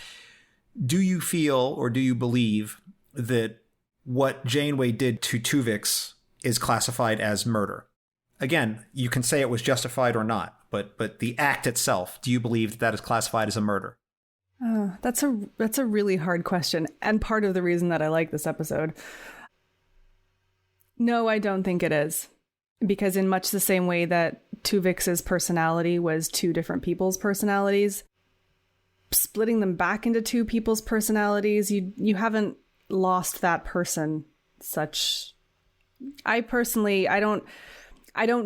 Do you feel or do you believe that what Janeway did to Tuvix is classified as murder? again, you can say it was justified or not, but the act itself, do you believe that is classified as a murder? That's a really hard question, and part of the reason that I like this episode. No, I don't think it is. Because in much the same way that Tuvix's personality was two different people's personalities, splitting them back into two people's personalities, you haven't lost that person. I personally, I don't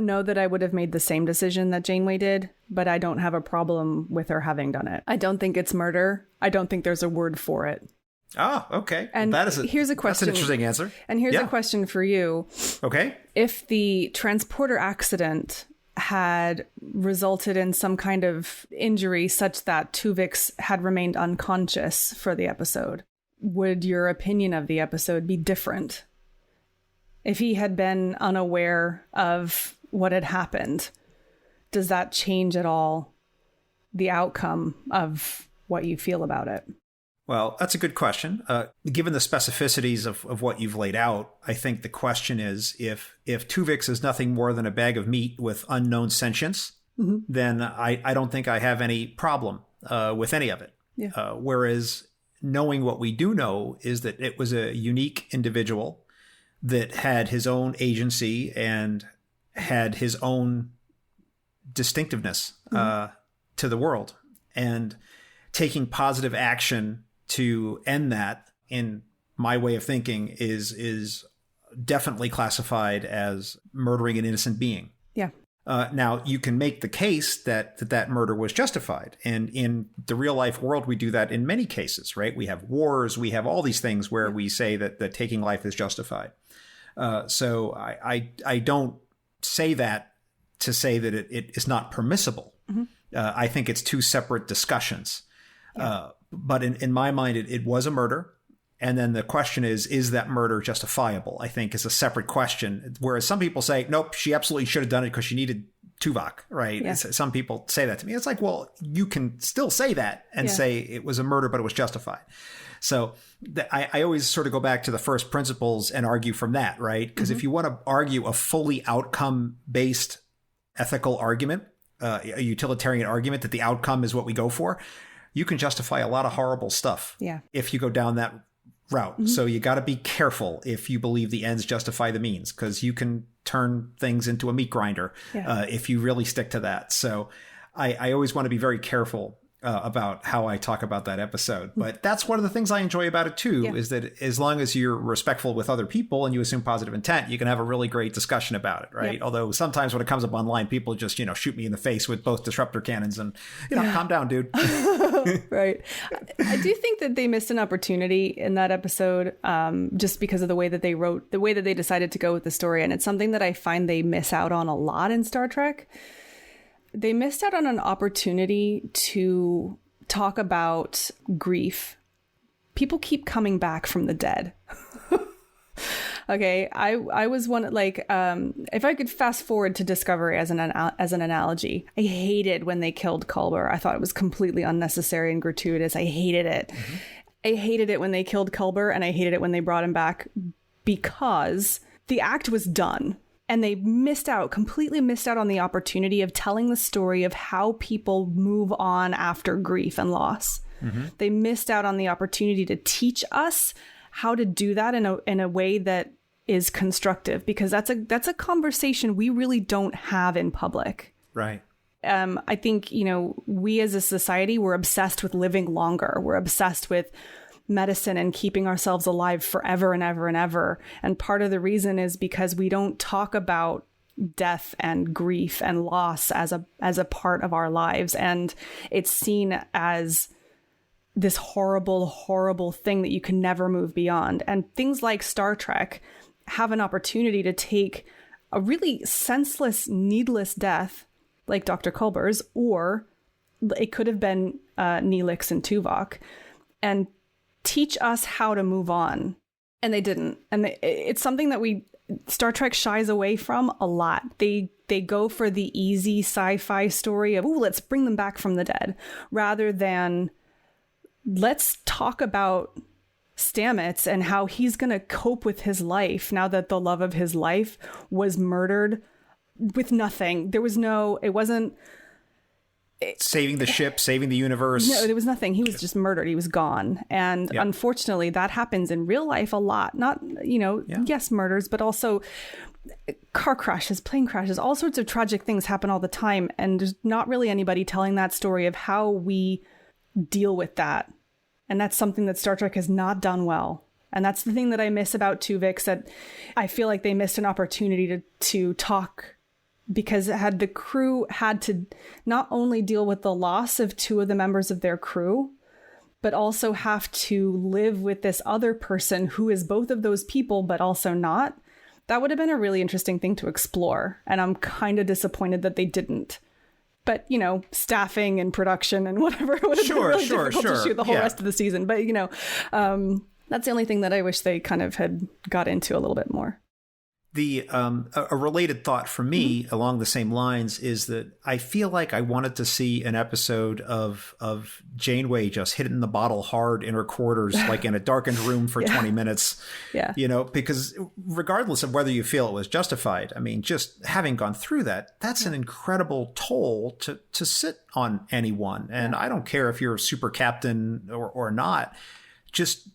know that I would have made the same decision that Janeway did, but I don't have a problem with her having done it. I don't think it's murder. I don't think there's a word for it. Oh, okay. And here's a question. That's an interesting answer. And here's a question for you. Okay. If the transporter accident had resulted in some kind of injury such that Tuvix had remained unconscious for the episode, would your opinion of the episode be different? If he had been unaware of what had happened, does that change at all the outcome of what you feel about it? Well, that's a good question. Given the specificities of what you've laid out, I think the question is if Tuvix is nothing more than a bag of meat with unknown sentience, then I don't think I have any problem with any of it. Yeah. Whereas knowing what we do know is that it was a unique individual that had his own agency and had his own distinctiveness to the world. And taking positive action to end that, in my way of thinking, is definitely classified as murdering an innocent being. Yeah. Now, you can make the case that murder was justified. And in the real life world, we do that in many cases, right? We have wars, we have all these things where we say that taking life is justified. So I don't say that to say that it is not permissible. I think it's two separate discussions. Yeah. But in my mind, it was a murder. And then the question is that murder justifiable? I think is a separate question. Whereas some people say, nope, she absolutely should have done it because she needed Tuvok, right? Yeah. Some people say that to me. It's like, well, you can still say that and say it was a murder, but it was justified. So I always sort of go back to the first principles and argue from that, right? Because if you want to argue a fully outcome-based ethical argument, a utilitarian argument that the outcome is what we go for, you can justify a lot of horrible stuff if you go down that route. So you got to be careful if you believe the ends justify the means, because you can turn things into a meat grinder if you really stick to that. So I always want to be very careful about how I talk about that episode. But that's one of the things I enjoy about it too, is that as long as you're respectful with other people and you assume positive intent, you can have a really great discussion about it, right? Yep. Although sometimes when it comes up online, people just, shoot me in the face with both disruptor cannons and, calm down, dude. Right. I do think that they missed an opportunity in that episode, just because of the way that they decided to go with the story. And it's something that I find they miss out on a lot in Star Trek. They missed out on an opportunity to talk about grief. People keep coming back from the dead. Okay, I was one, if I could fast forward to Discovery as an analogy, I hated when they killed Culber. I thought it was completely unnecessary and gratuitous. I hated it. I hated it when they killed Culber, and I hated it when they brought him back, because the act was done. And they completely missed out on the opportunity of telling the story of how people move on after grief and loss. They missed out on the opportunity to teach us how to do that in a way that is constructive, because that's a conversation we really don't have in public. Right. I think, we as a society, we're obsessed with living longer. We're obsessed with medicine and keeping ourselves alive forever and ever and ever. And part of the reason is because we don't talk about death and grief and loss as a part of our lives. And it's seen as this horrible, horrible thing that you can never move beyond. And things like Star Trek have an opportunity to take a really senseless, needless death like Dr. Culber's, or it could have been Neelix and Tuvok, and teach us how to move on. And they didn't. And it's something that Star Trek shies away from a lot. They go for the easy sci-fi story of, let's bring them back from the dead, rather than let's talk about Stamets and how he's going to cope with his life now that the love of his life was murdered with nothing. There was no, it wasn't saving the ship, saving the universe. No, there was nothing. He was just murdered. He was gone. And unfortunately, that happens in real life a lot. Not, yes, murders, but also car crashes, plane crashes, all sorts of tragic things happen all the time. And there's not really anybody telling that story of how we deal with that. And that's something that Star Trek has not done well. And that's the thing that I miss about Tuvix, that I feel like they missed an opportunity to talk, because had the crew had to not only deal with the loss of two of the members of their crew, but also have to live with this other person who is both of those people, but also not. That would have been a really interesting thing to explore. And I'm kind of disappointed that they didn't. But, staffing and production and whatever, it would have been really difficult to shoot the whole rest of the season. But, that's the only thing that I wish they kind of had got into a little bit more. The a related thought for me along the same lines is that I feel like I wanted to see an episode of Janeway just hitting the bottle hard in her quarters, like in a darkened room for 20 minutes. Yeah. Because regardless of whether you feel it was justified, I mean, just having gone through that's an incredible toll to sit on anyone. And I don't care if you're a super captain or not, just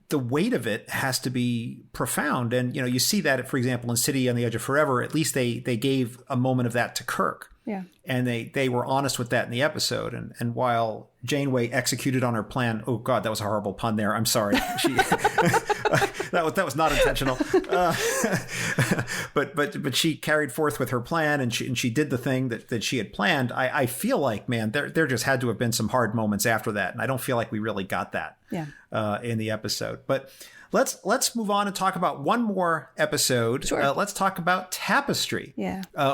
the weight of it has to be profound. And, you see that, for example, in City on the Edge of Forever, at least they gave a moment of that to Kirk. Yeah. And they were honest with that in the episode. And while Janeway executed on her plan, oh God, that was a horrible pun there. I'm sorry. That was not intentional. But she carried forth with her plan, and she did the thing that she had planned. I feel like, man, there just had to have been some hard moments after that. And I don't feel like we really got that in the episode. But let's move on and talk about one more episode. Sure. Let's talk about Tapestry,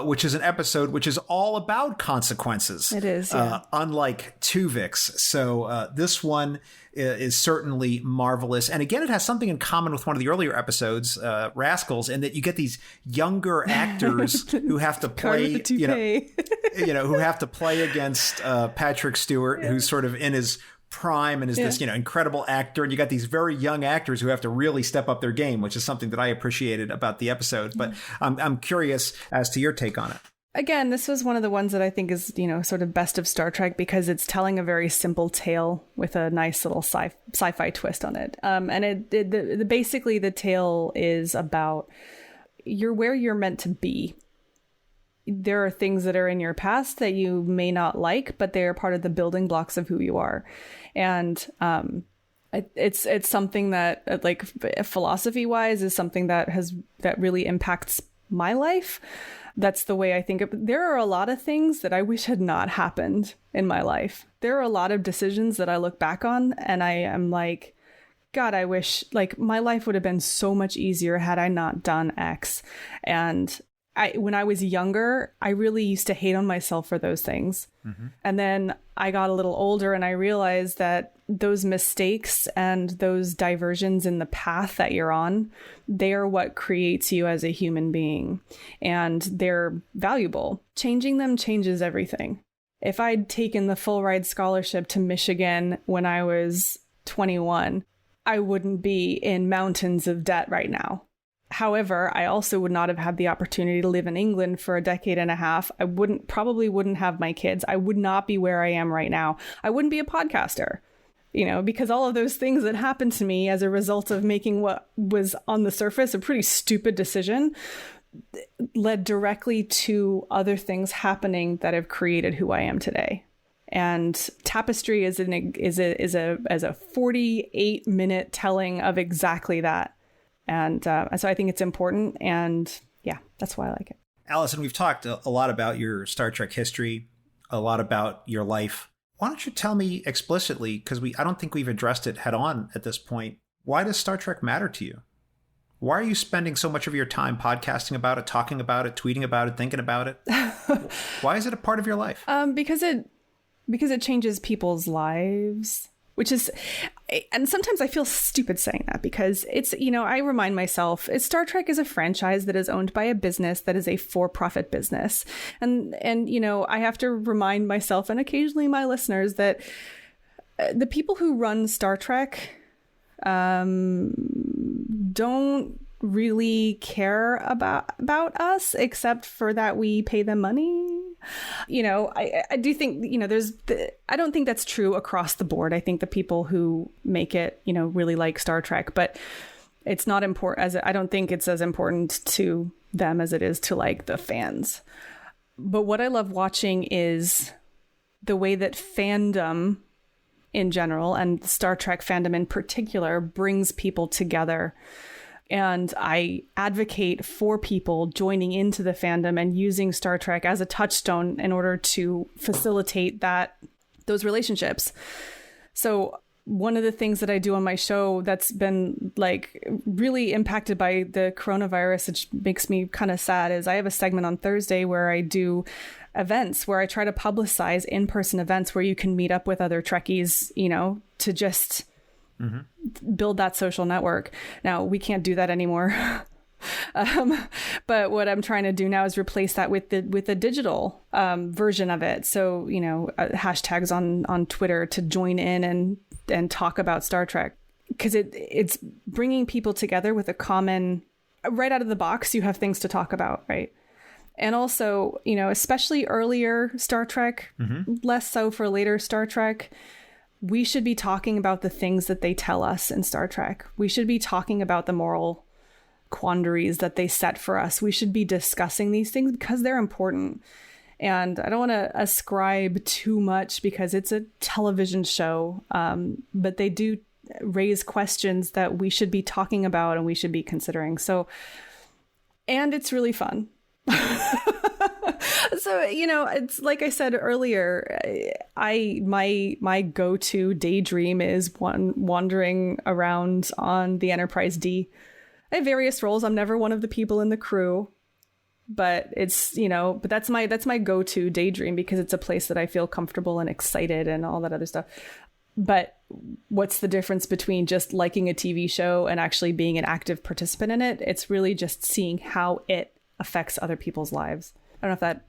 which is an episode which is all about consequences. It is, unlike Tuvix. So this one is certainly marvelous. And again, it has something in common with one of the earlier episodes, Rascals, in that you get these younger actors who have to play, who have to play against Patrick Stewart, who's sort of in his prime and is this incredible actor, and you got these very young actors who have to really step up their game, which is something that I appreciated about the episode. But I'm curious as to your take on it. Again, this was one of the ones that I think is, sort of best of Star Trek, because it's telling a very simple tale with a nice little sci-fi twist on it. And basically the tale is about you're where you're meant to be. There are things that are in your past that you may not like, but they are part of the building blocks of who you are. And it's something that, like, philosophy wise, is something that really impacts my life. That's the way I think of it. There are a lot of things that I wish had not happened in my life. There are a lot of decisions that I look back on and I am like, God, I wish, like, my life would have been so much easier had I not done X. And when I was younger, I really used to hate on myself for those things. Mm-hmm. And then I got a little older and I realized that those mistakes and those diversions in the path that you're on, they are what creates you as a human being. And they're valuable. Changing them changes everything. If I'd taken the full ride scholarship to Michigan when I was 21, I wouldn't be in mountains of debt right now. However, I also would not have had the opportunity to live in England for a decade and a half. I probably wouldn't have my kids. I would not be where I am right now. I wouldn't be a podcaster, because all of those things that happened to me as a result of making what was on the surface a pretty stupid decision led directly to other things happening that have created who I am today. And Tapestry is a 48-minute telling of exactly that. And so I think it's important. And yeah, that's why I like it. Alison, we've talked a lot about your Star Trek history, a lot about your life. Why don't you tell me explicitly, because I don't think we've addressed it head on at this point, why does Star Trek matter to you? Why are you spending so much of your time podcasting about it, talking about it, tweeting about it, thinking about it? Why is it a part of your life? Because it changes people's lives. Which is, and sometimes I feel stupid saying that, because it's, I remind myself, Star Trek is a franchise that is owned by a business that is a for-profit business. And I have to remind myself and occasionally my listeners that the people who run Star Trek don't really care about us, except for that we pay them money. I do think, I don't think that's true across the board. I think the people who make it, really like Star Trek, but it's not important I don't think it's as important to them as it is to like the fans. But what I love watching is the way that fandom in general and Star Trek fandom in particular brings people together. And I advocate for people joining into the fandom and using Star Trek as a touchstone in order to facilitate those relationships. So one of the things that I do on my show that's been like really impacted by the coronavirus, which makes me kind of sad, is I have a segment on Thursday where I do events where I try to publicize in-person events where you can meet up with other Trekkies, to just build that social network. Now, we can't do that anymore. But what I'm trying to do now is replace that with the digital version of it. So, hashtags on Twitter to join in and talk about Star Trek, because it's bringing people together with a common, right out of the box, you have things to talk about, right? And also, especially earlier Star Trek, less so for later Star Trek, we should be talking about the things that they tell us in Star Trek. We should be talking about the moral quandaries that they set for us. We should be discussing these things because they're important. And I don't want to ascribe too much because it's a television show, but they do raise questions that we should be talking about and we should be considering. So, and it's really fun. So, it's like I said earlier, my go-to daydream is wandering around on the Enterprise D. I have various roles. I'm never one of the people in the crew, but it's, but that's my go-to daydream because it's a place that I feel comfortable and excited and all that other stuff. But what's the difference between just liking a TV show and actually being an active participant in it? It's really just seeing how it affects other people's lives. I don't know if that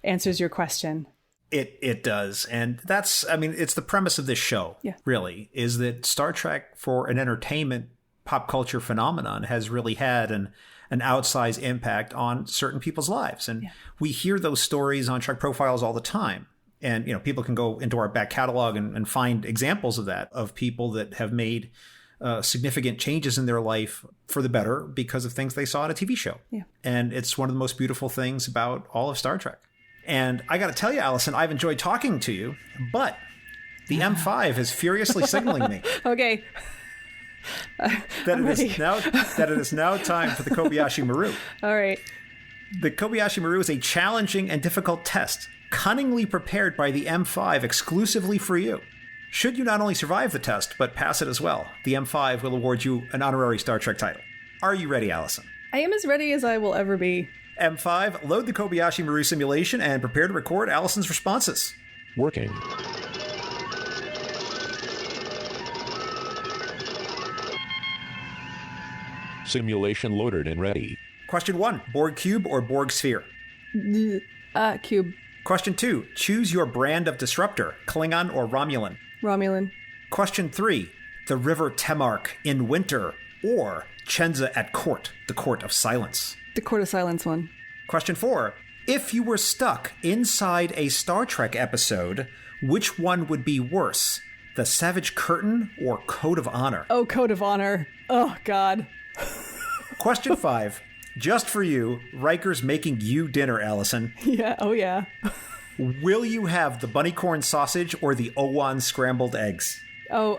answers your question. It does. And it's the premise of this show, really, is that Star Trek, for an entertainment pop culture phenomenon, has really had an outsized impact on certain people's lives. And we hear those stories on Trek Profiles all the time. And, people can go into our back catalog and find examples of that, of people that have made significant changes in their life for the better because of things they saw on a TV show. Yeah. And it's one of the most beautiful things about all of Star Trek. And I got to tell you, Alison, I've enjoyed talking to you, but the M5 is furiously signaling me. Okay. That it is now time for the Kobayashi Maru. All right. The Kobayashi Maru is a challenging and difficult test, cunningly prepared by the M5 exclusively for you. Should you not only survive the test, but pass it as well, the M5 will award you an honorary Star Trek title. Are you ready, Alison? I am as ready as I will ever be. M5, load the Kobayashi Maru simulation and prepare to record Alison's responses. Working. Simulation loaded and ready. Question 1, Borg cube or Borg sphere? Cube. Question 2, choose your brand of disruptor, Klingon or Romulan? Romulan. Question 3, the River Temark in winter or Chenza at court, the Court of Silence? The Court of Silence one. Question 4, if you were stuck inside a Star Trek episode, which one would be worse, the Savage Curtain or Code of Honor? Oh, Code of Honor. Oh, God. Question 5, just for you, Riker's making you dinner, Alison. Yeah, oh yeah. Will you have the bunny corn sausage or the Owan scrambled eggs? Oh,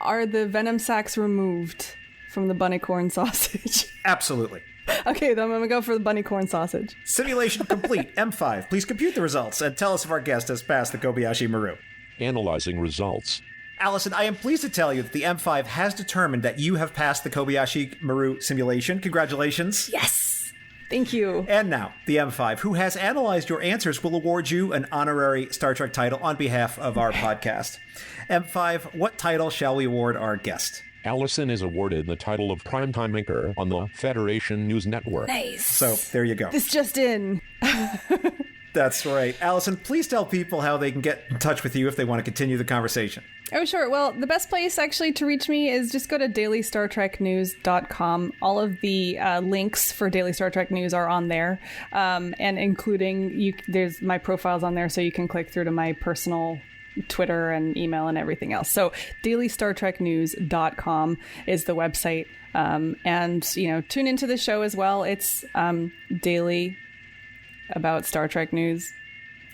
are the venom sacs removed from the bunny corn sausage? Absolutely. Okay, then I'm going to go for the bunny corn sausage. Simulation complete. M5, please compute the results and tell us if our guest has passed the Kobayashi Maru. Analyzing results. Alison, I am pleased to tell you that the M5 has determined that you have passed the Kobayashi Maru simulation. Congratulations. Yes. Thank you. And now, the M5, who has analyzed your answers, will award you an honorary Star Trek title on behalf of our podcast. M5, what title shall we award our guest? Alison is awarded the title of Primetime Anchor on the Federation News Network. Nice. So, there you go. This just in. That's right. Alison, please tell people how they can get in touch with you if they want to continue the conversation. Oh, sure. Well, the best place actually to reach me is just go to dailystartreknews.com. All of the links for Daily Star Trek News are on there, and including there's my profiles on there, so you can click through to my personal Twitter and email and everything else. So dailystartreknews.com is the website. And, tune into the show as well. It's daily about Star Trek news.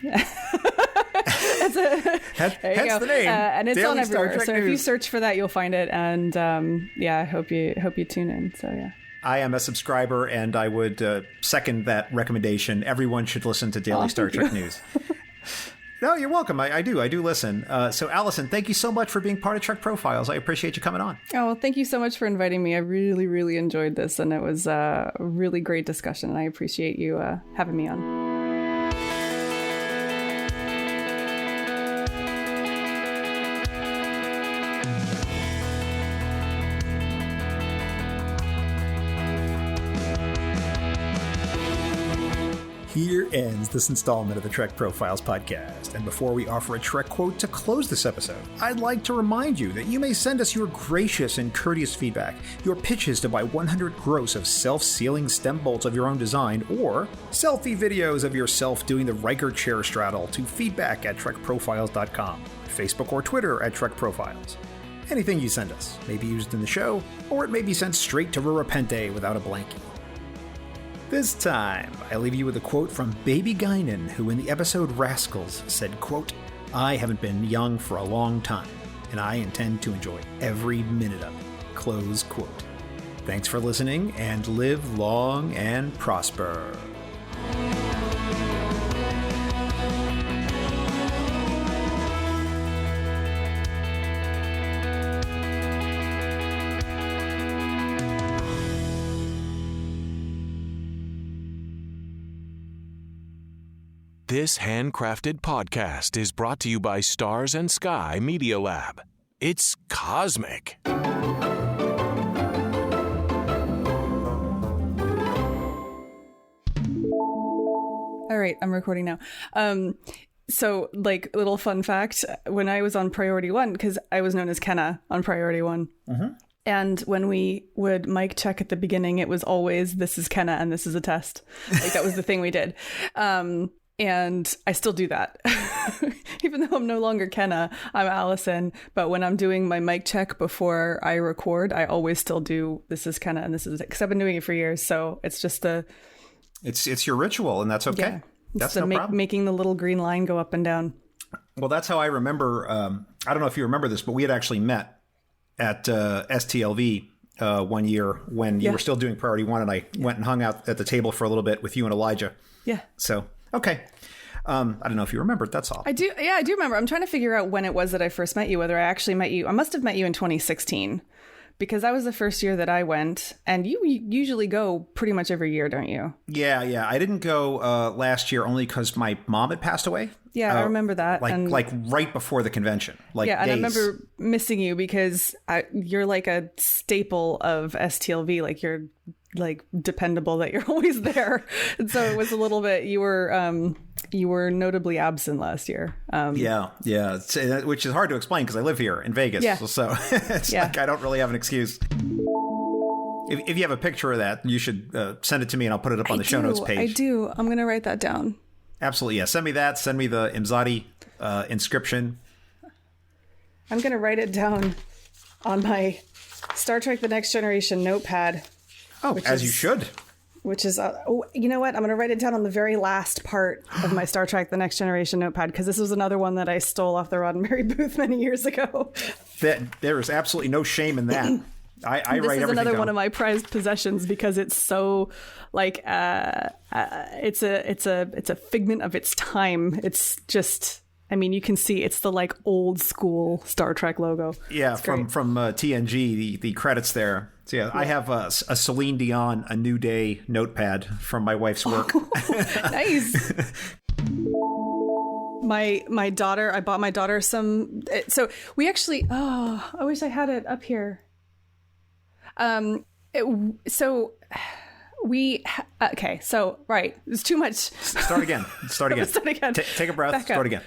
That's the name. And it's Daily on everywhere. So News. if you search for that, you'll find it. And I hope you tune in. So yeah. I am a subscriber, and I would second that recommendation. Everyone should listen to Daily Star Trek News. No, you're welcome. I do listen. So, Alison, thank you so much for being part of Trek Profiles. I appreciate you coming on. Oh, well, thank you so much for inviting me. I really, really enjoyed this, and it was a really great discussion, and I appreciate you having me on. Here ends this installment of the Trek Profiles podcast, and before we offer a Trek quote to close this episode, I'd like to remind you that you may send us your gracious and courteous feedback, your pitches to buy 100 gross of self-sealing stem bolts of your own design, or selfie videos of yourself doing the Riker chair straddle to feedback@trekprofiles.com, Facebook or Twitter @TrekProfiles. Anything you send us may be used in the show, or it may be sent straight to Rurapente without a blankie. This time, I leave you with a quote from Baby Guinan, who in the episode Rascals said, quote, "I haven't been young for a long time, and I intend to enjoy every minute of it." Close quote. Thanks for listening, and live long and prosper. This handcrafted podcast is brought to you by Stars and Sky Media Lab. It's cosmic. All right, I'm recording now. So, little fun fact, when I was on Priority 1, because I was known as Kenna on Priority 1, and when we would mic check at the beginning, it was always, "This is Kenna and this is a test." That was the thing we did. And I still do that. Even though I'm no longer Kenna, I'm Alison. But when I'm doing my mic check before I record, I always still do "This is Kenna and this is," because I've been doing it for years. So it's just It's your ritual, and that's okay. Yeah, that's no problem. Making the little green line go up and down. Well, that's how I remember. I don't know if you remember this, but we had actually met at STLV one year when you were still doing Priority 1, and I went and hung out at the table for a little bit with you and Elijah. Yeah. So, okay. I don't know if you remembered. That's all. I do. Yeah, I do remember. I'm trying to figure out when it was that I first met you, whether I actually met you. I must have met you in 2016 because that was the first year that I went. And you usually go pretty much every year, don't you? Yeah. I didn't go last year only because my mom had passed away. Yeah, I remember that. Like right before the convention. And I remember missing you because you're like a staple of STLV. Like you're dependable that you're always there. And so it was a little bit, you were notably absent last year. Yeah. Which is hard to explain because I live here in Vegas. Yeah. So it's like I don't really have an excuse. If you have a picture of that, you should send it to me and I'll put it up on the show notes page. I do. I'm going to write that down. Absolutely. Yeah. Send me that. Send me the Imzadi inscription. I'm going to write it down on my Star Trek The Next Generation notepad. Oh, you should. Which is, you know what? I'm going to write it down on the very last part of my Star Trek The Next Generation notepad, because this was another one that I stole off the Roddenberry booth many years ago. There is absolutely no shame in that. I write everything down. This is another one of my prized possessions because it's so it's a figment of its time. It's just, I mean, you can see it's the old school Star Trek logo. Yeah, from TNG, the credits there. So yeah, I have a Celine Dion, A New Day notepad from my wife's work. Nice. My daughter, I bought my daughter some. So we actually, I wish I had it up here. So Okay, so right, it's too much. Start again. Start again. Take a breath. Start again.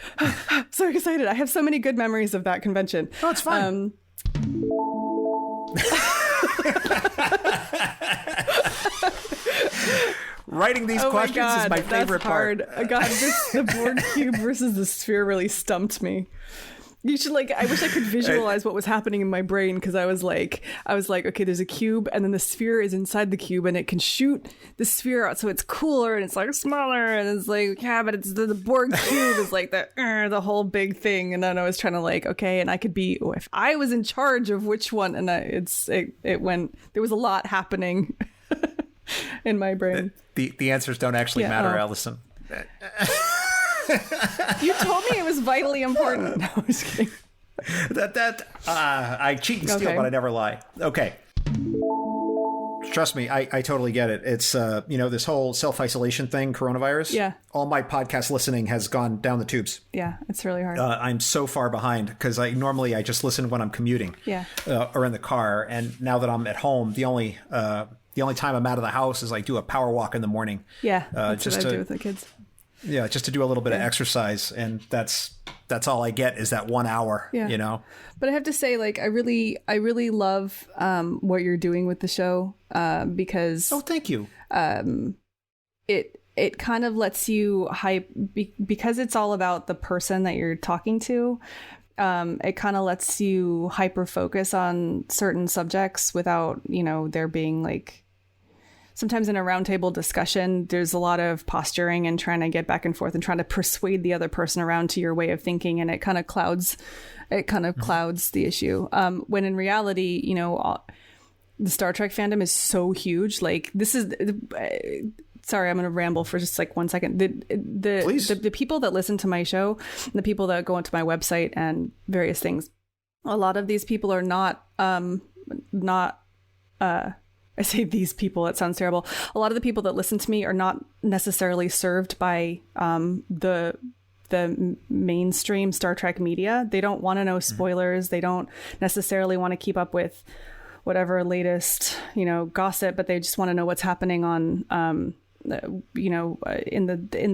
So excited! I have so many good memories of that convention. Oh, it's fine. Writing these questions is my favorite part. God, the board cube versus the sphere really stumped me. You should I wish I could visualize what was happening in my brain, because I was like, okay, there's a cube and then the sphere is inside the cube and it can shoot the sphere out, so it's cooler and it's smaller, and it's but it's the board cube is the whole big thing. And then I was trying to okay, and I could be, if I was in charge of which one, and it went, there was a lot happening in my brain. The answers don't actually matter, Alison. You told me it was vitally important. No, I'm just kidding. I cheat and steal, but I never lie. Okay. Trust me, I totally get it. It's, this whole self-isolation thing, coronavirus. Yeah. All my podcast listening has gone down the tubes. Yeah, it's really hard. I'm so far behind because I just listen when I'm commuting. Yeah. Or in the car. And now that I'm at home, the only time I'm out of the house is do a power walk in the morning. Yeah, that's what I do with the kids. Yeah, just to do a little bit of exercise, and that's all I get is that 1 hour. Yeah. But I have to say, I really love what you're doing with the show, because thank you. It kind of lets you hype because it's all about the person that you're talking to. It kind of lets you hyper focus on certain subjects without there being sometimes in a roundtable discussion, there's a lot of posturing and trying to get back and forth and trying to persuade the other person around to your way of thinking. And it kind of clouds the issue. When in reality, the Star Trek fandom is so huge. This is, sorry, I'm going to ramble for just 1 second. The people that listen to my show, the people that go onto my website and various things, a lot of these people are not I say these people, it sounds terrible. A lot of the people that listen to me are not necessarily served by the mainstream Star Trek media. They don't want to know spoilers. They don't necessarily want to keep up with whatever latest, gossip, but they just want to know what's happening on, in the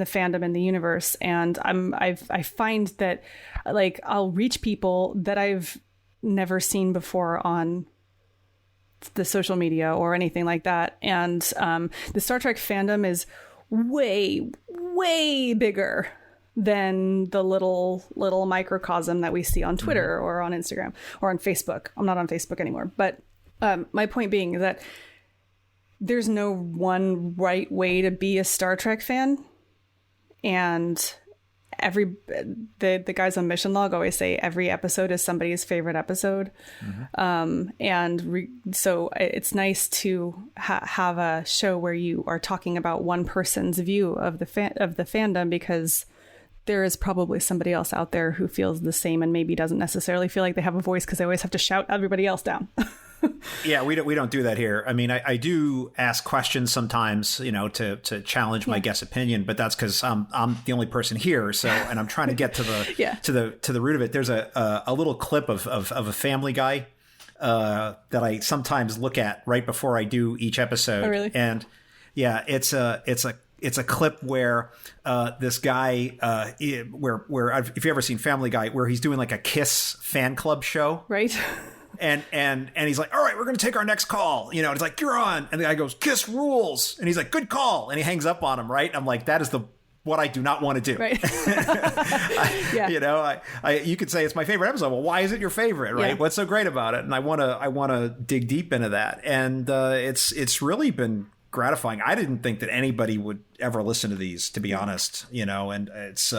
fandom, in the universe. And I find that I'll reach people that I've never seen before on the social media or anything like that. And the Star Trek fandom is way, way bigger than the little microcosm that we see on Twitter or on Instagram or on Facebook. I'm not on Facebook anymore. But my point being that there's no one right way to be a Star Trek fan. And the guys on Mission Log always say every episode is somebody's favorite episode. So it's nice to have a show where you are talking about one person's view of the fandom, because there is probably somebody else out there who feels the same and maybe doesn't necessarily feel like they have a voice because they always have to shout everybody else down. Yeah, we don't do that here. I mean, I do ask questions sometimes, to challenge my guest's opinion, but that's because I'm the only person here. So, and I'm trying to get to the to the root of it. There's a little clip of a Family Guy that I sometimes look at right before I do each episode. Oh, really? And yeah, it's a clip where this guy, where if you've ever seen Family Guy, where he's doing a Kiss fan club show, right? And he's like, all right, we're going to take our next call. It's like, you're on. And the guy goes, Kiss rules. And he's like, good call. And he hangs up on him. Right. I'm like, that is what I do not want to do. Right. You could say it's my favorite episode. Well, why is it your favorite? Right. Yeah. What's so great about it? And I want to dig deep into that. And it's really been gratifying. I didn't think that anybody would ever listen to these, to be honest, and it's,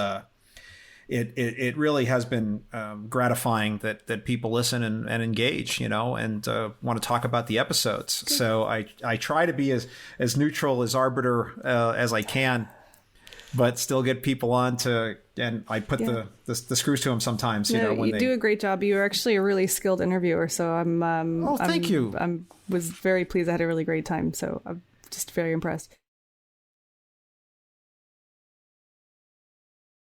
It really has been gratifying that people listen and engage, and want to talk about the episodes. Good. So I try to be as neutral as arbiter as I can, but still get people on to, and I put the screws to them sometimes. You do a great job. You're actually a really skilled interviewer. So thank you. Was very pleased. I had a really great time. So I'm just very impressed.